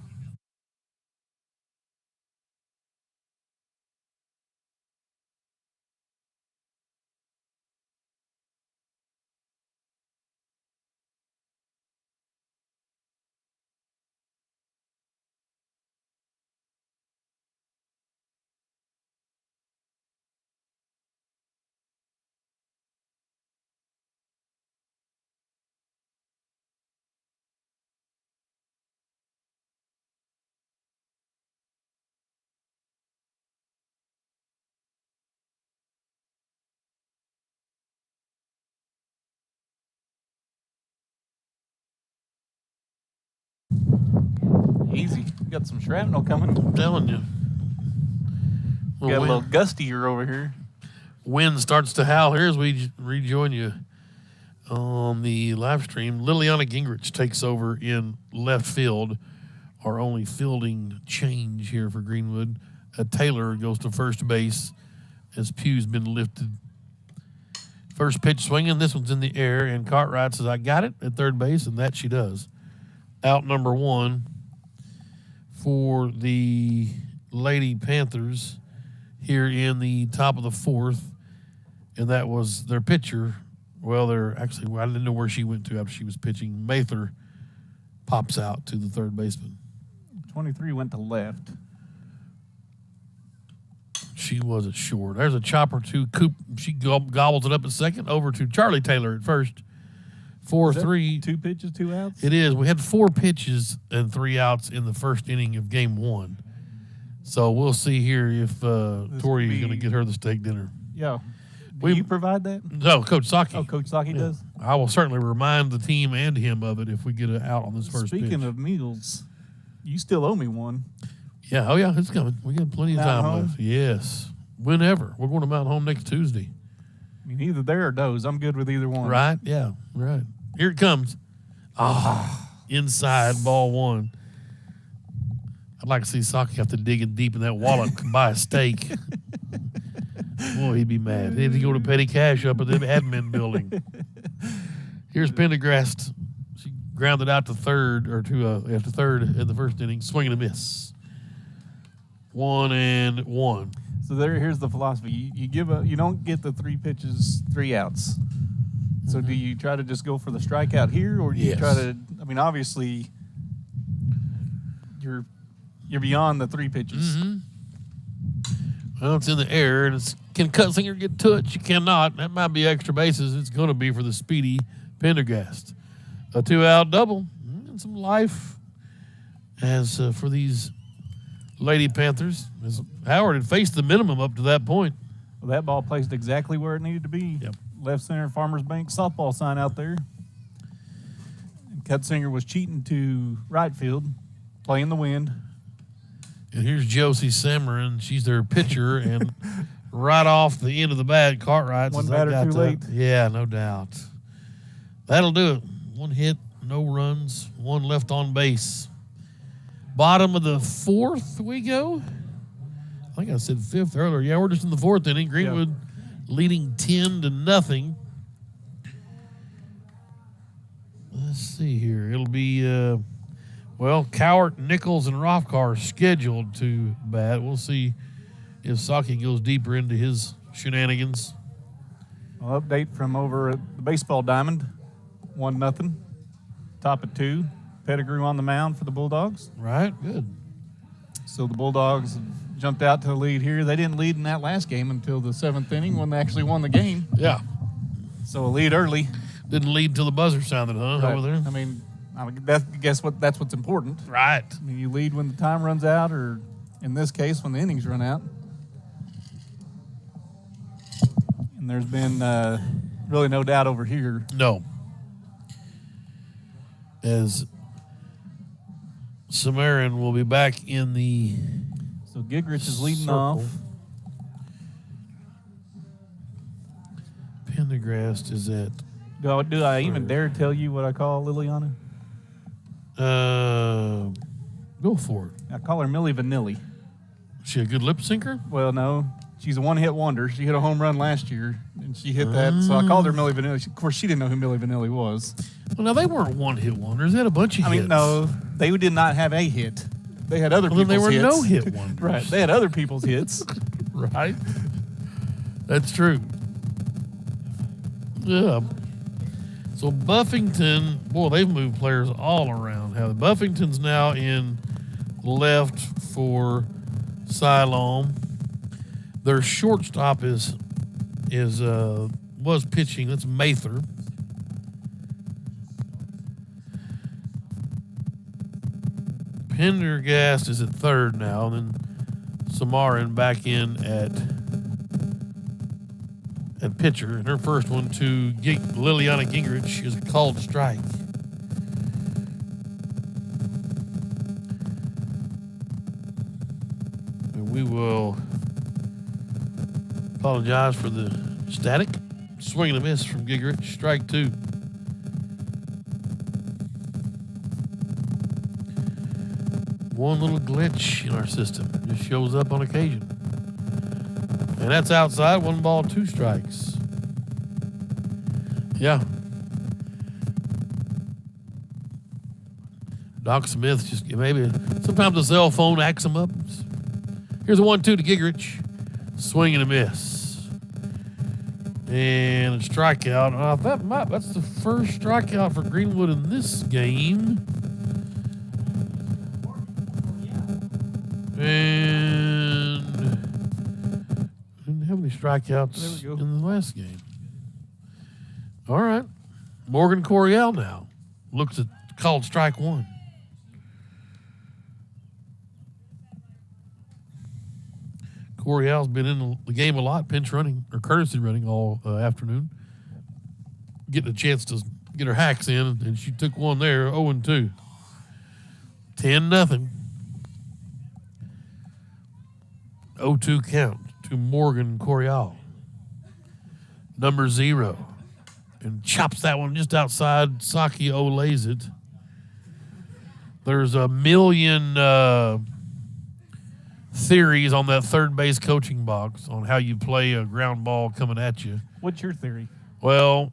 Easy. Got some shrapnel coming. I'm telling you. Got a little gustier over here. Wind starts to howl here as we rejoin you on the live stream. Liliana Gingrich takes over in left field. Our only fielding change here for Greenwood. Taylor goes to first base as Pugh's been lifted. First pitch swinging. This one's in the air, and Cartwright says, I got it at third base, and that she does. Out number 1 for the Lady Panthers here in the top of the 4th, and that was their pitcher. Well, I didn't know where she went to after she was pitching. Mather pops out to the third baseman. 23 went to left. She wasn't sure. There's a chopper to Coop. She gobbles it up at second. Over to Charlie Taylor at first. 4-3. 2 pitches, 2 outs? It is. We had 4 pitches and 3 outs in the first inning of game 1. So we'll see here if Tori is going to get her the steak dinner. Yeah. Do you provide that? No, Coach Saki. Oh, Coach Saki does? I will certainly remind the team and him of it if we get it out on this first pitch. Speaking of meals, you still owe me one. Yeah, oh yeah, it's coming. We got plenty of time left. Yes. Whenever. We're going to Mount Home next Tuesday. I mean, either there or Doe's. I'm good with either one. Right? Yeah, right. Here it comes. Inside, ball 1. I'd like to see Saki have to dig in deep in that wallet and buy a steak. Boy, he'd be mad. He'd go to petty cash up at the admin building. Here's Pendergrast. She grounded out to third, or after third in the first inning, swing and a miss. 1-1. So here's the philosophy. You don't get the 3 pitches, 3 outs. So do you try to just go for the strikeout here, or do you try to? I mean, obviously, you're beyond the 3 pitches. Mm-hmm. Well, it's in the air, and can Cutsinger get to it? You cannot. That might be extra bases. It's going to be for the speedy Pendergast. A 2-out double and some life as for these Lady Panthers. As Howard had faced the minimum up to that point. Well, that ball placed exactly where it needed to be. Yep. Left center Farmers Bank softball sign out there. And Cutsinger was cheating to right field, playing the wind. And here's Josie Samarin. She's their pitcher, and right off the end of the bat, Cartwright. One batter too late. Yeah, no doubt. That'll do it. 1 hit, no runs, 1 left on base. Bottom of the 4th we go. I think I said 5th earlier. Yeah, we're just in the 4th inning. Greenwood leading 10-0. Let's see here. It'll be, Cowart, Nichols, and Rothkar scheduled to bat. We'll see if Saki goes deeper into his shenanigans. Well, update from over at the baseball diamond. 1-0. Top of 2. Pettigrew on the mound for the Bulldogs. Right, good. So the Bulldogs jumped out to the lead here. They didn't lead in that last game until the 7th inning when they actually won the game. Yeah. So a lead early. Didn't lead till the buzzer sounded, huh, Right. over there? I mean, guess what? That's what's important. Right. I mean, you lead when the time runs out, or in this case, when the innings run out. And there's been really no doubt over here. No. As Samarin will be back in the So Gingrich is leading circle. off. Pendergrast is at Do I even dare tell you what I call Liliana? go for it. I call her Millie Vanilli. Is she a good lip syncer? Well, no. She's a one-hit wonder. She hit a home run last year, and she hit that. So I called her Millie Vanilli. Of course, she didn't know who Millie Vanilli was. Well, now they weren't one-hit wonders. They had a bunch of hits. I mean, no, they did not have a hit. They had other Well, then people's they were hits. no-hit wonders. Right. They had other people's hits. Right. That's true. Yeah. So Buffington, boy, they've moved players all around. How Buffington's now in left for Siloam. Their shortstop was pitching. That's Mather. Pendergast is at third now. And then Samarin back in at pitcher. And her first one to Liliana Gingrich is a called strike. And we will apologize for the static. Swing and a miss from Gingrich. Strike 2. One little glitch in our system. Just shows up on occasion. And that's outside. 1 ball, 2 strikes. Yeah. Doc Smith just maybe sometimes a cell phone acts him up. Here's a 1-2 to Gingrich. Swing and a miss. And a strikeout. That's the first strikeout for Greenwood in this game. And didn't have any strikeouts in the last game. All right. Morgan Coryell now looks at called strike 1. Coryell's been in the game a lot, pinch running or courtesy running all afternoon. Getting a chance to get her hacks in, and she took one there, 0-2. 10-0. 0-2 count to Morgan Coryell. Number 0. And chops that one just outside. Saki olays it. There's a million theories on that third base coaching box on how you play a ground ball coming at you. What's your theory? Well,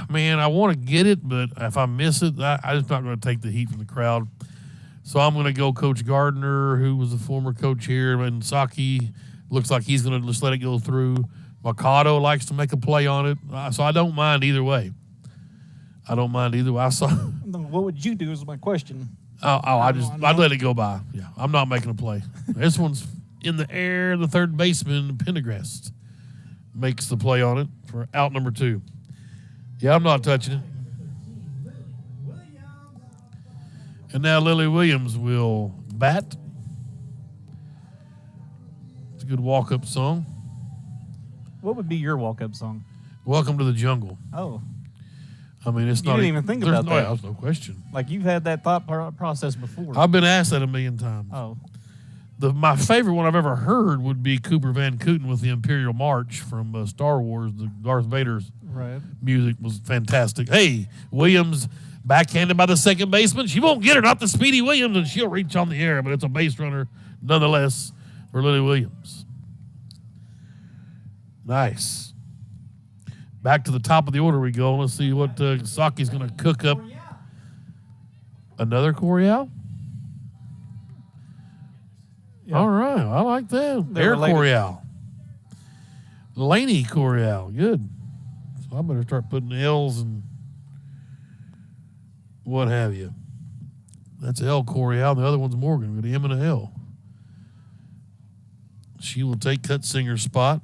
man, I want to get it, but if I miss it, I'm just not going to take the heat from the crowd. So I'm going to go Coach Gardner, who was a former coach here, and Saki looks like he's going to just let it go through. Mikado likes to make a play on it, so I don't mind either way. I saw. What would you do is my question. I'd let it go by. Yeah, I'm not making a play. This one's in the air. The third baseman, Pendergrast, makes the play on it for out number 2. Yeah, I'm not touching it. And now Lily Williams will bat. It's a good walk-up song. What would be your walk-up song? Welcome to the Jungle. Oh. I mean, it's You not. didn't even think about that. There's no question. Like you've had that thought process before. I've been asked that a million times. Oh. My favorite one I've ever heard would be Cooper Van Kooten with the Imperial March from Star Wars. The Darth Vader's music was fantastic. Hey, Williams backhanded by the second baseman. She won't get her, not the Speedy Williams, and she'll reach on the air, but it's a base runner nonetheless for Lily Williams. Nice. Back to the top of the order we go. Let's see what Saki's going to cook up. Another Coryell? Yeah. All right. I like that. Air Coryell. Laney Coryell. Good. So I better start putting L's and what have you. That's L, Corey Howard. The other one's Morgan. We've got M and a L. She will take Cutsinger's spot.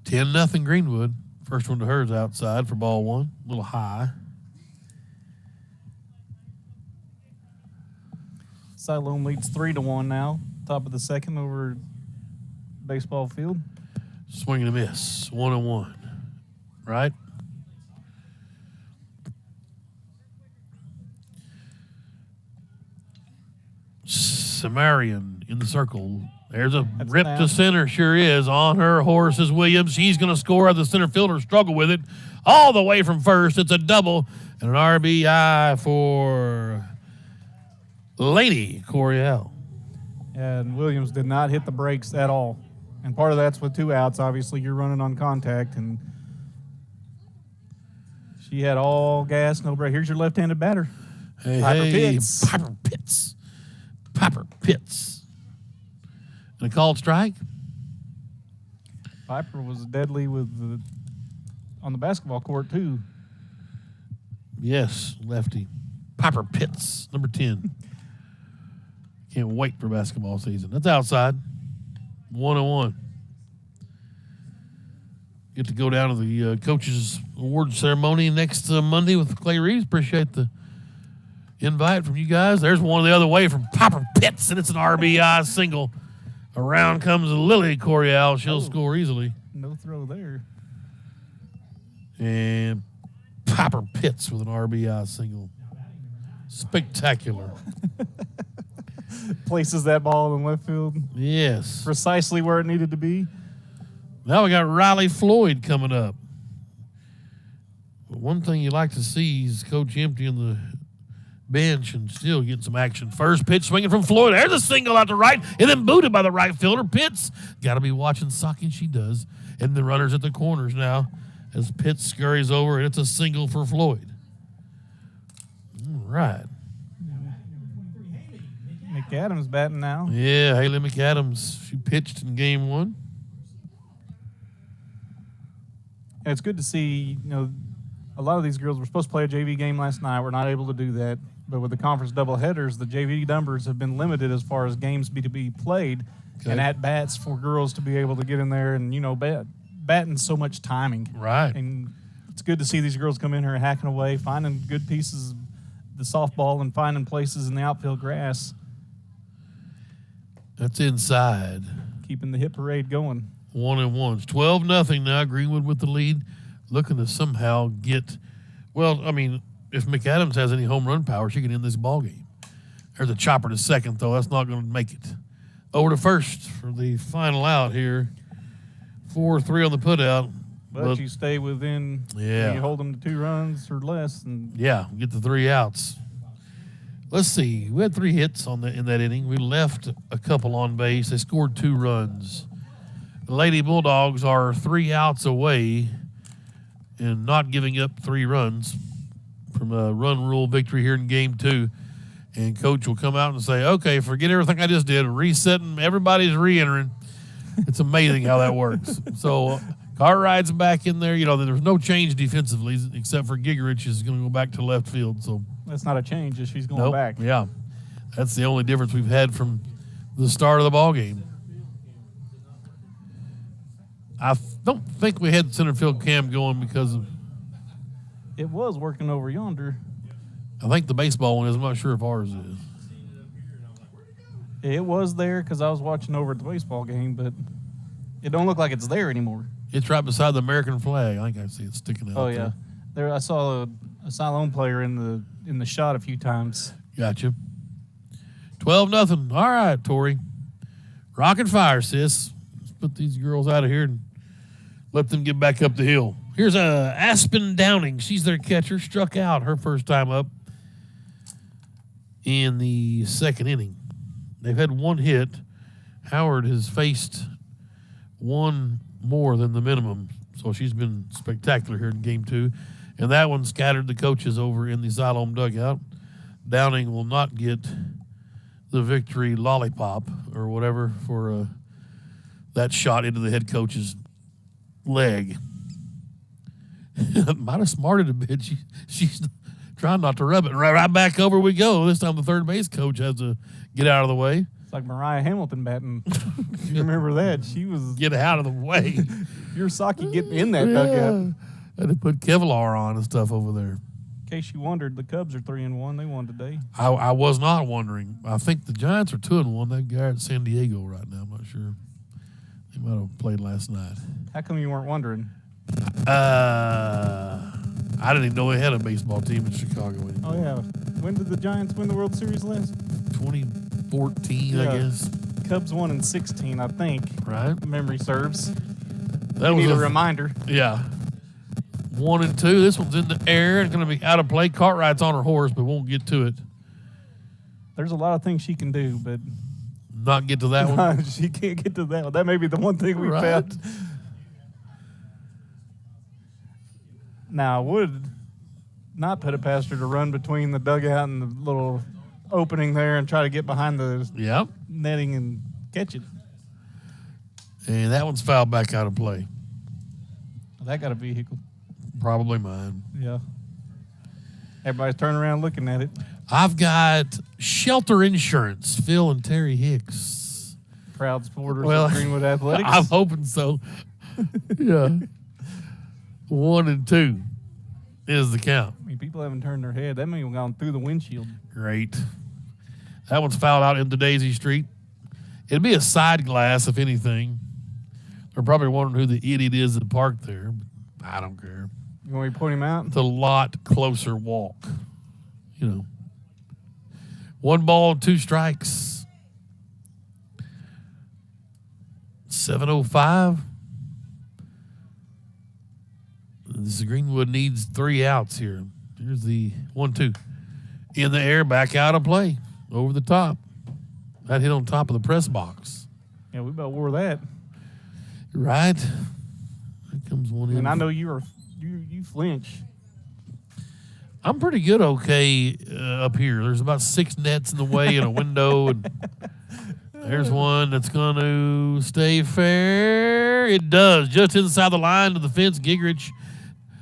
$10-0 Greenwood. First one to her is outside for ball one. A little high. Siloam leads 3-1 now. Top of the second over baseball field. Swing and a miss. 1-1. Right? Samarian in the circle. There's a rip to center. Sure is. On her horse is Williams. She's going to score. The center fielder struggle with it all the way from first. It's a double and an RBI for Lady Coryell. And Williams did not hit the brakes at all. And part of that's with two outs. Obviously, you're running on contact. And she had all gas, no brake. Here's your left-handed batter. Piper Pitts. Piper Pitts. And a called strike. Piper was deadly on the basketball court, too. Yes, lefty. Piper Pitts, number 10. Can't wait for basketball season. That's outside. 1-1. Get to go down to the coaches' award ceremony next Monday with Clay Reeves. Appreciate the invite from you guys. There's one the other way from Piper Pitts, and it's an RBI single. Around comes Lily Coryell. She'll score easily. No throw there. And Piper Pitts with an RBI single. Spectacular. Places that ball in left field. Yes. Precisely where it needed to be. Now we got Riley Floyd coming up. But one thing you like to see is Coach Empty in the bench and still getting some action. First pitch swinging from Floyd. There's a single out to right and then booted by the right fielder. Pitts got to be watching Socky. She does. And the runners at the corners now as Pitts scurries over and it's a single for Floyd. All right. McAdams batting now. Yeah, Haley McAdams. She pitched in game one. And it's good to see, a lot of these girls were supposed to play a JV game last night. We're not able to do that. But with the conference doubleheaders, the JV numbers have been limited as far as games to be played and at-bats for girls to be able to get in there and, batting so much timing. Right. And it's good to see these girls come in here hacking away, finding good pieces of the softball and finding places in the outfield grass. That's inside. Keeping the hit parade going. 1-1. It's 12-0 now. Greenwood with the lead. Looking to somehow get, if McAdams has any home run power, she can end this ball game. There's a chopper to second, though. That's not going to make it. Over to first for the final out here. 4-3 on the putout. But you stay within, you hold them to 2 runs or less. And get the 3 outs. Let's see. We had 3 hits in that inning. We left a couple on base. They scored 2 runs. The Lady Bulldogs are 3 outs away and not giving up 3 runs from a run rule victory here in game 2. And coach will come out and say, okay, forget everything I just did. Resetting. Everybody's re-entering. It's amazing how that works. So Cartwright's back in there. There's no change defensively except for Gigerich is going to go back to left field. So that's not a change if she's going back. Yeah. That's the only difference we've had from the start of the ball game. I don't think we had center field cam going because of. It was working over yonder. I think the baseball one is. I'm not sure if ours is. It was there because I was watching over at the baseball game, but it don't look like it's there anymore. It's right beside the American flag. I think I see it sticking out. Oh yeah, there I saw a Siloam player in the shot a few times. Gotcha. 12-0. All right, Tori. Rock and fire, sis. Let's put these girls out of here and let them get back up the hill. Here's Aspen Downing. She's their catcher. Struck out her first time up in the second inning. They've had 1 hit. Howard has faced 1 more than the minimum, so she's been spectacular here in game 2. And that one scattered the coaches over in the Siloam dugout. Downing will not get the victory lollipop or whatever for that shot into the head coach's leg. Might have smarted a bit. She's trying not to rub it. Right back over we go. This time the third base coach has to get out of the way. It's like Mariah Hamilton batting. You remember that? She was Get out of the way. You're Saki getting in that dugout. Had to put Kevlar on and stuff over there. In case you wondered, the Cubs are 3-1. They won today. I was not wondering. I think the Giants are 2-1. They've got San Diego right now. I'm not sure. They might have played last night. How come you weren't wondering? I didn't even know they had a baseball team in Chicago anymore. Oh, yeah. When did the Giants win the World Series last? 2014, I guess. Cubs won in 16, I think. Right. Memory serves. That We was need a reminder. Yeah. 1 and 2. This one's in the air. It's going to be out of play. Cartwright's on her horse, but won't get to it. There's a lot of things she can do, but Not get to that one. she can't get to that one. That may be the one thing we found. Now, I would not put it past her to run between the dugout and the little opening there and try to get behind the Yep. netting and catch it. And that one's fouled back out of play. That got a vehicle. Probably mine. Yeah. Everybody's turning around looking at it. I've got Shelter Insurance, Phil and Terry Hicks. Proud supporters of Greenwood Athletics. I'm hoping so. Yeah. 1 and 2 is the count. I mean, people haven't turned their head. That may have gone through the windshield. Great. That one's fouled out into Daisy Street. It'd be a side glass, if anything. They're probably wondering who the idiot is that parked there. But I don't care. You want me to point him out? It's a lot closer walk. You know. 1 ball, 2 strikes. 7:05. This Greenwood needs 3 outs here. Here's the 1-2. In the air, back out of play. Over the top. That hit on top of the press box. Yeah, we about wore that. Right. Here comes one in. And I know you flinch. I'm pretty good up here. There's about 6 nets in the way and a window. And there's one that's going to stay fair. It does. Just inside the line of the fence, Gingrich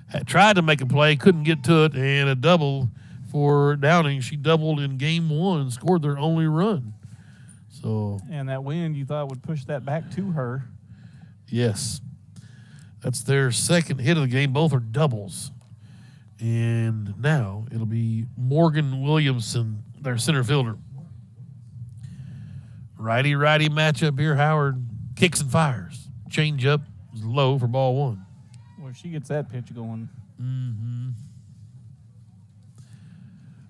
had tried to make a play, couldn't get to it, and a double for Downing. She doubled in game 1, scored their only run. So, And that wind you thought would push that back to her. yes. That's their second hit of the game. Both are doubles. And now it'll be Morgan Williamson, their center fielder. Righty-righty matchup here. Howard kicks and fires. Change up is low for ball 1. Well, if she gets that pitch going. Mm-hmm.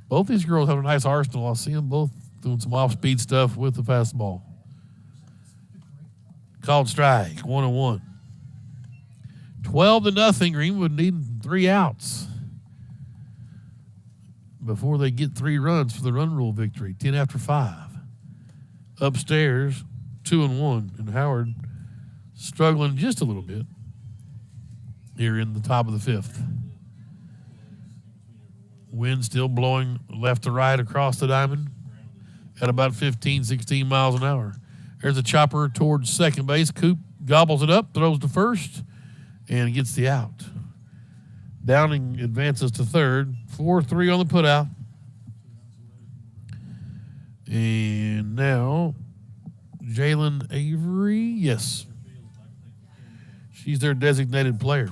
Both these girls have a nice arsenal. I see them both doing some off-speed stuff with the fastball. Called strike, 1-1. 12-0. Greenwood needing 3 outs before they get 3 runs for the run rule victory. 10 after 5. Upstairs, 2-1, and Howard struggling just a little bit here in the top of the 5th. Wind still blowing left to right across the diamond at about 15, 16 miles an hour. There's a chopper towards second base. Coop gobbles it up, throws to first, and gets the out. Downing advances to third. 4-3 on the putout. And now, Jalen Avery, yes. She's their designated player.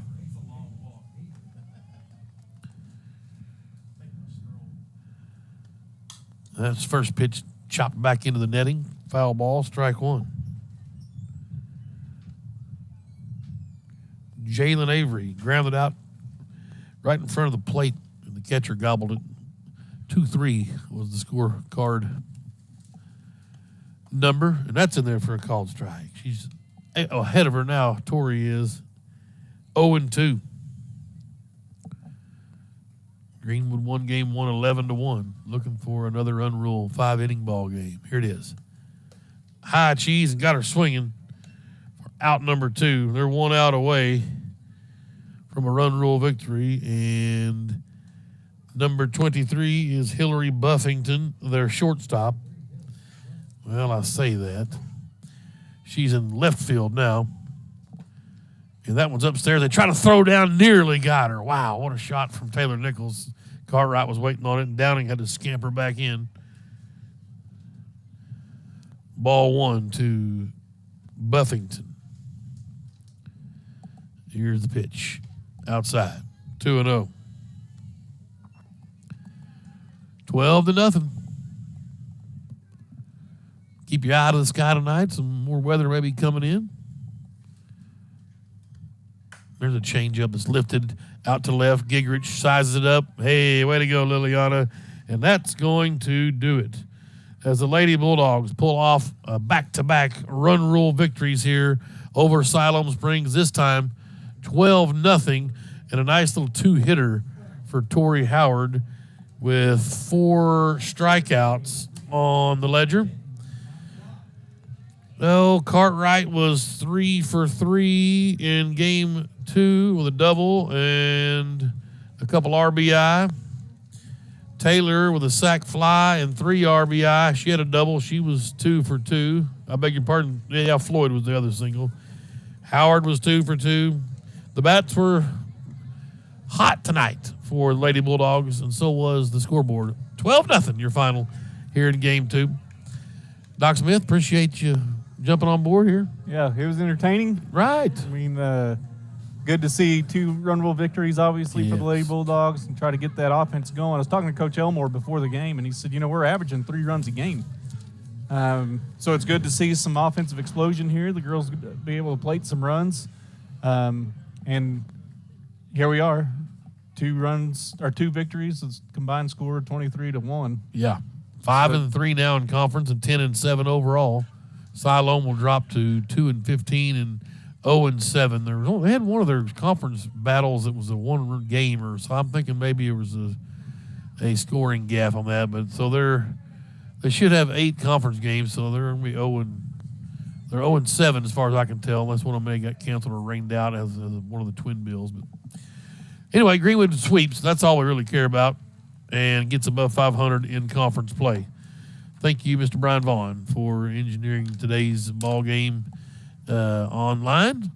That's first pitch chopped back into the netting. Foul ball, strike 1. Jalen Avery grounded out right in front of the plate, and the catcher gobbled it. 2-3 was the scorecard number, and that's in there for a called strike. She's ahead of her now. Tori is 0-2. Greenwood won game 1, 11-1. Looking for another unruled 5-inning ball game. Here it is. High cheese and got her swinging for out number 2. They're 1 out away from a run rule victory, and number 23 is Hillary Buffington, their shortstop. Well, I say that. She's in left field now. And that one's upstairs. They try to throw down, nearly got her. Wow, what a shot from Taylor Nichols. Cartwright was waiting on it, and Downing had to scamper back in. Ball 1 to Buffington. Here's the pitch. Outside. 2-0. 12-0. Keep your eye to the sky tonight. Some more weather may be coming in. There's a changeup that's lifted out to left. Gingrich sizes it up. Hey, way to go, Liliana. And that's going to do it. As the Lady Bulldogs pull off back-to-back run rule victories here over Siloam Springs, this time 12-0, and a nice little two-hitter for Tori Howard with 4 strikeouts on the ledger. Well, Cartwright was 3 for 3 in game 2 with a double and a couple RBI. Taylor with a sac fly and 3 RBI. She had a double. She was 2 for 2. I beg your pardon. Yeah, Floyd was the other single. Howard was 2 for 2. The bats were hot tonight for Lady Bulldogs, and so was the scoreboard. 12-0 your final here in game 2. Doc Smith, appreciate you jumping on board here. Yeah, it was entertaining. Right. I mean, good to see 2 run rule victories, obviously, for the Lady Bulldogs and try to get that offense going. I was talking to Coach Elmore before the game, and he said, we're averaging 3 runs a game. So it's good to see some offensive explosion here. The girls be able to plate some runs. And here we are, 2 victories, it's combined score 23-1. Yeah. 5-3 now in conference and 10-7 overall. Siloam will drop to 2-15 and 0-7. They had one of their conference battles that was a 1 gamer, so I'm thinking maybe it was a scoring gaffe on that. But so they should have 8 conference games, so they're going to be 0-7 as far as I can tell, unless one of them may got canceled or rained out as one of the twin bills. But anyway, Greenwood sweeps. That's all we really care about, and gets above 500 in conference play. Thank you, Mr. Brian Vaughn, for engineering today's ball game online.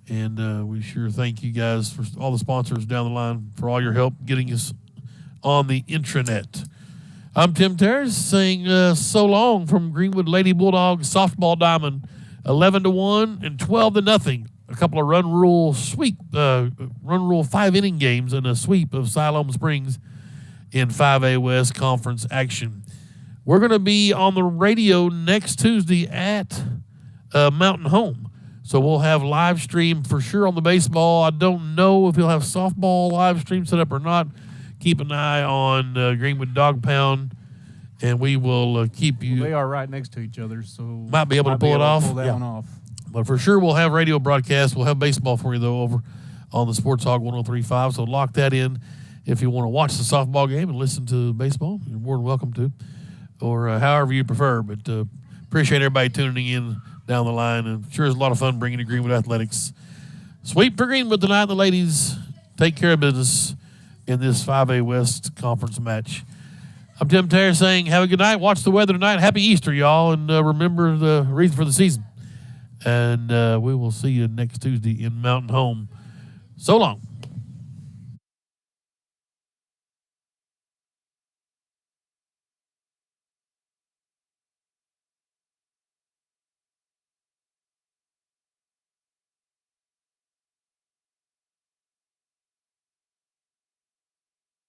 And we sure thank you guys for all the sponsors down the line for all your help getting us on the intranet. I'm Tim Terrace saying so long from Greenwood Lady Bulldogs softball diamond, 11-1 and 12-0. A couple of run rule 5-inning games and a sweep of Siloam Springs in 5A West Conference action. We're going to be on the radio next Tuesday at Mountain Home. So we'll have live stream for sure on the baseball. I don't know if he'll have softball live stream set up or not. Keep an eye on Greenwood Dog Pound, and we will keep you. Well, they are right next to each other, so might be able to pull it off. Pull that one off. But for sure, we'll have radio broadcast. We'll have baseball for you, though, over on the Sports Hog 103.5. So lock that in if you want to watch the softball game and listen to baseball. You're more than welcome to, or however you prefer. But appreciate everybody tuning in down the line. And sure is a lot of fun bringing you Greenwood Athletics. Sweep for Greenwood tonight. The ladies take care of business in this 5A West Conference match. I'm Tim Terrace saying have a good night. Watch the weather tonight. Happy Easter, y'all. And remember the reason for the season. And we will see you next Tuesday in Mountain Home. So long.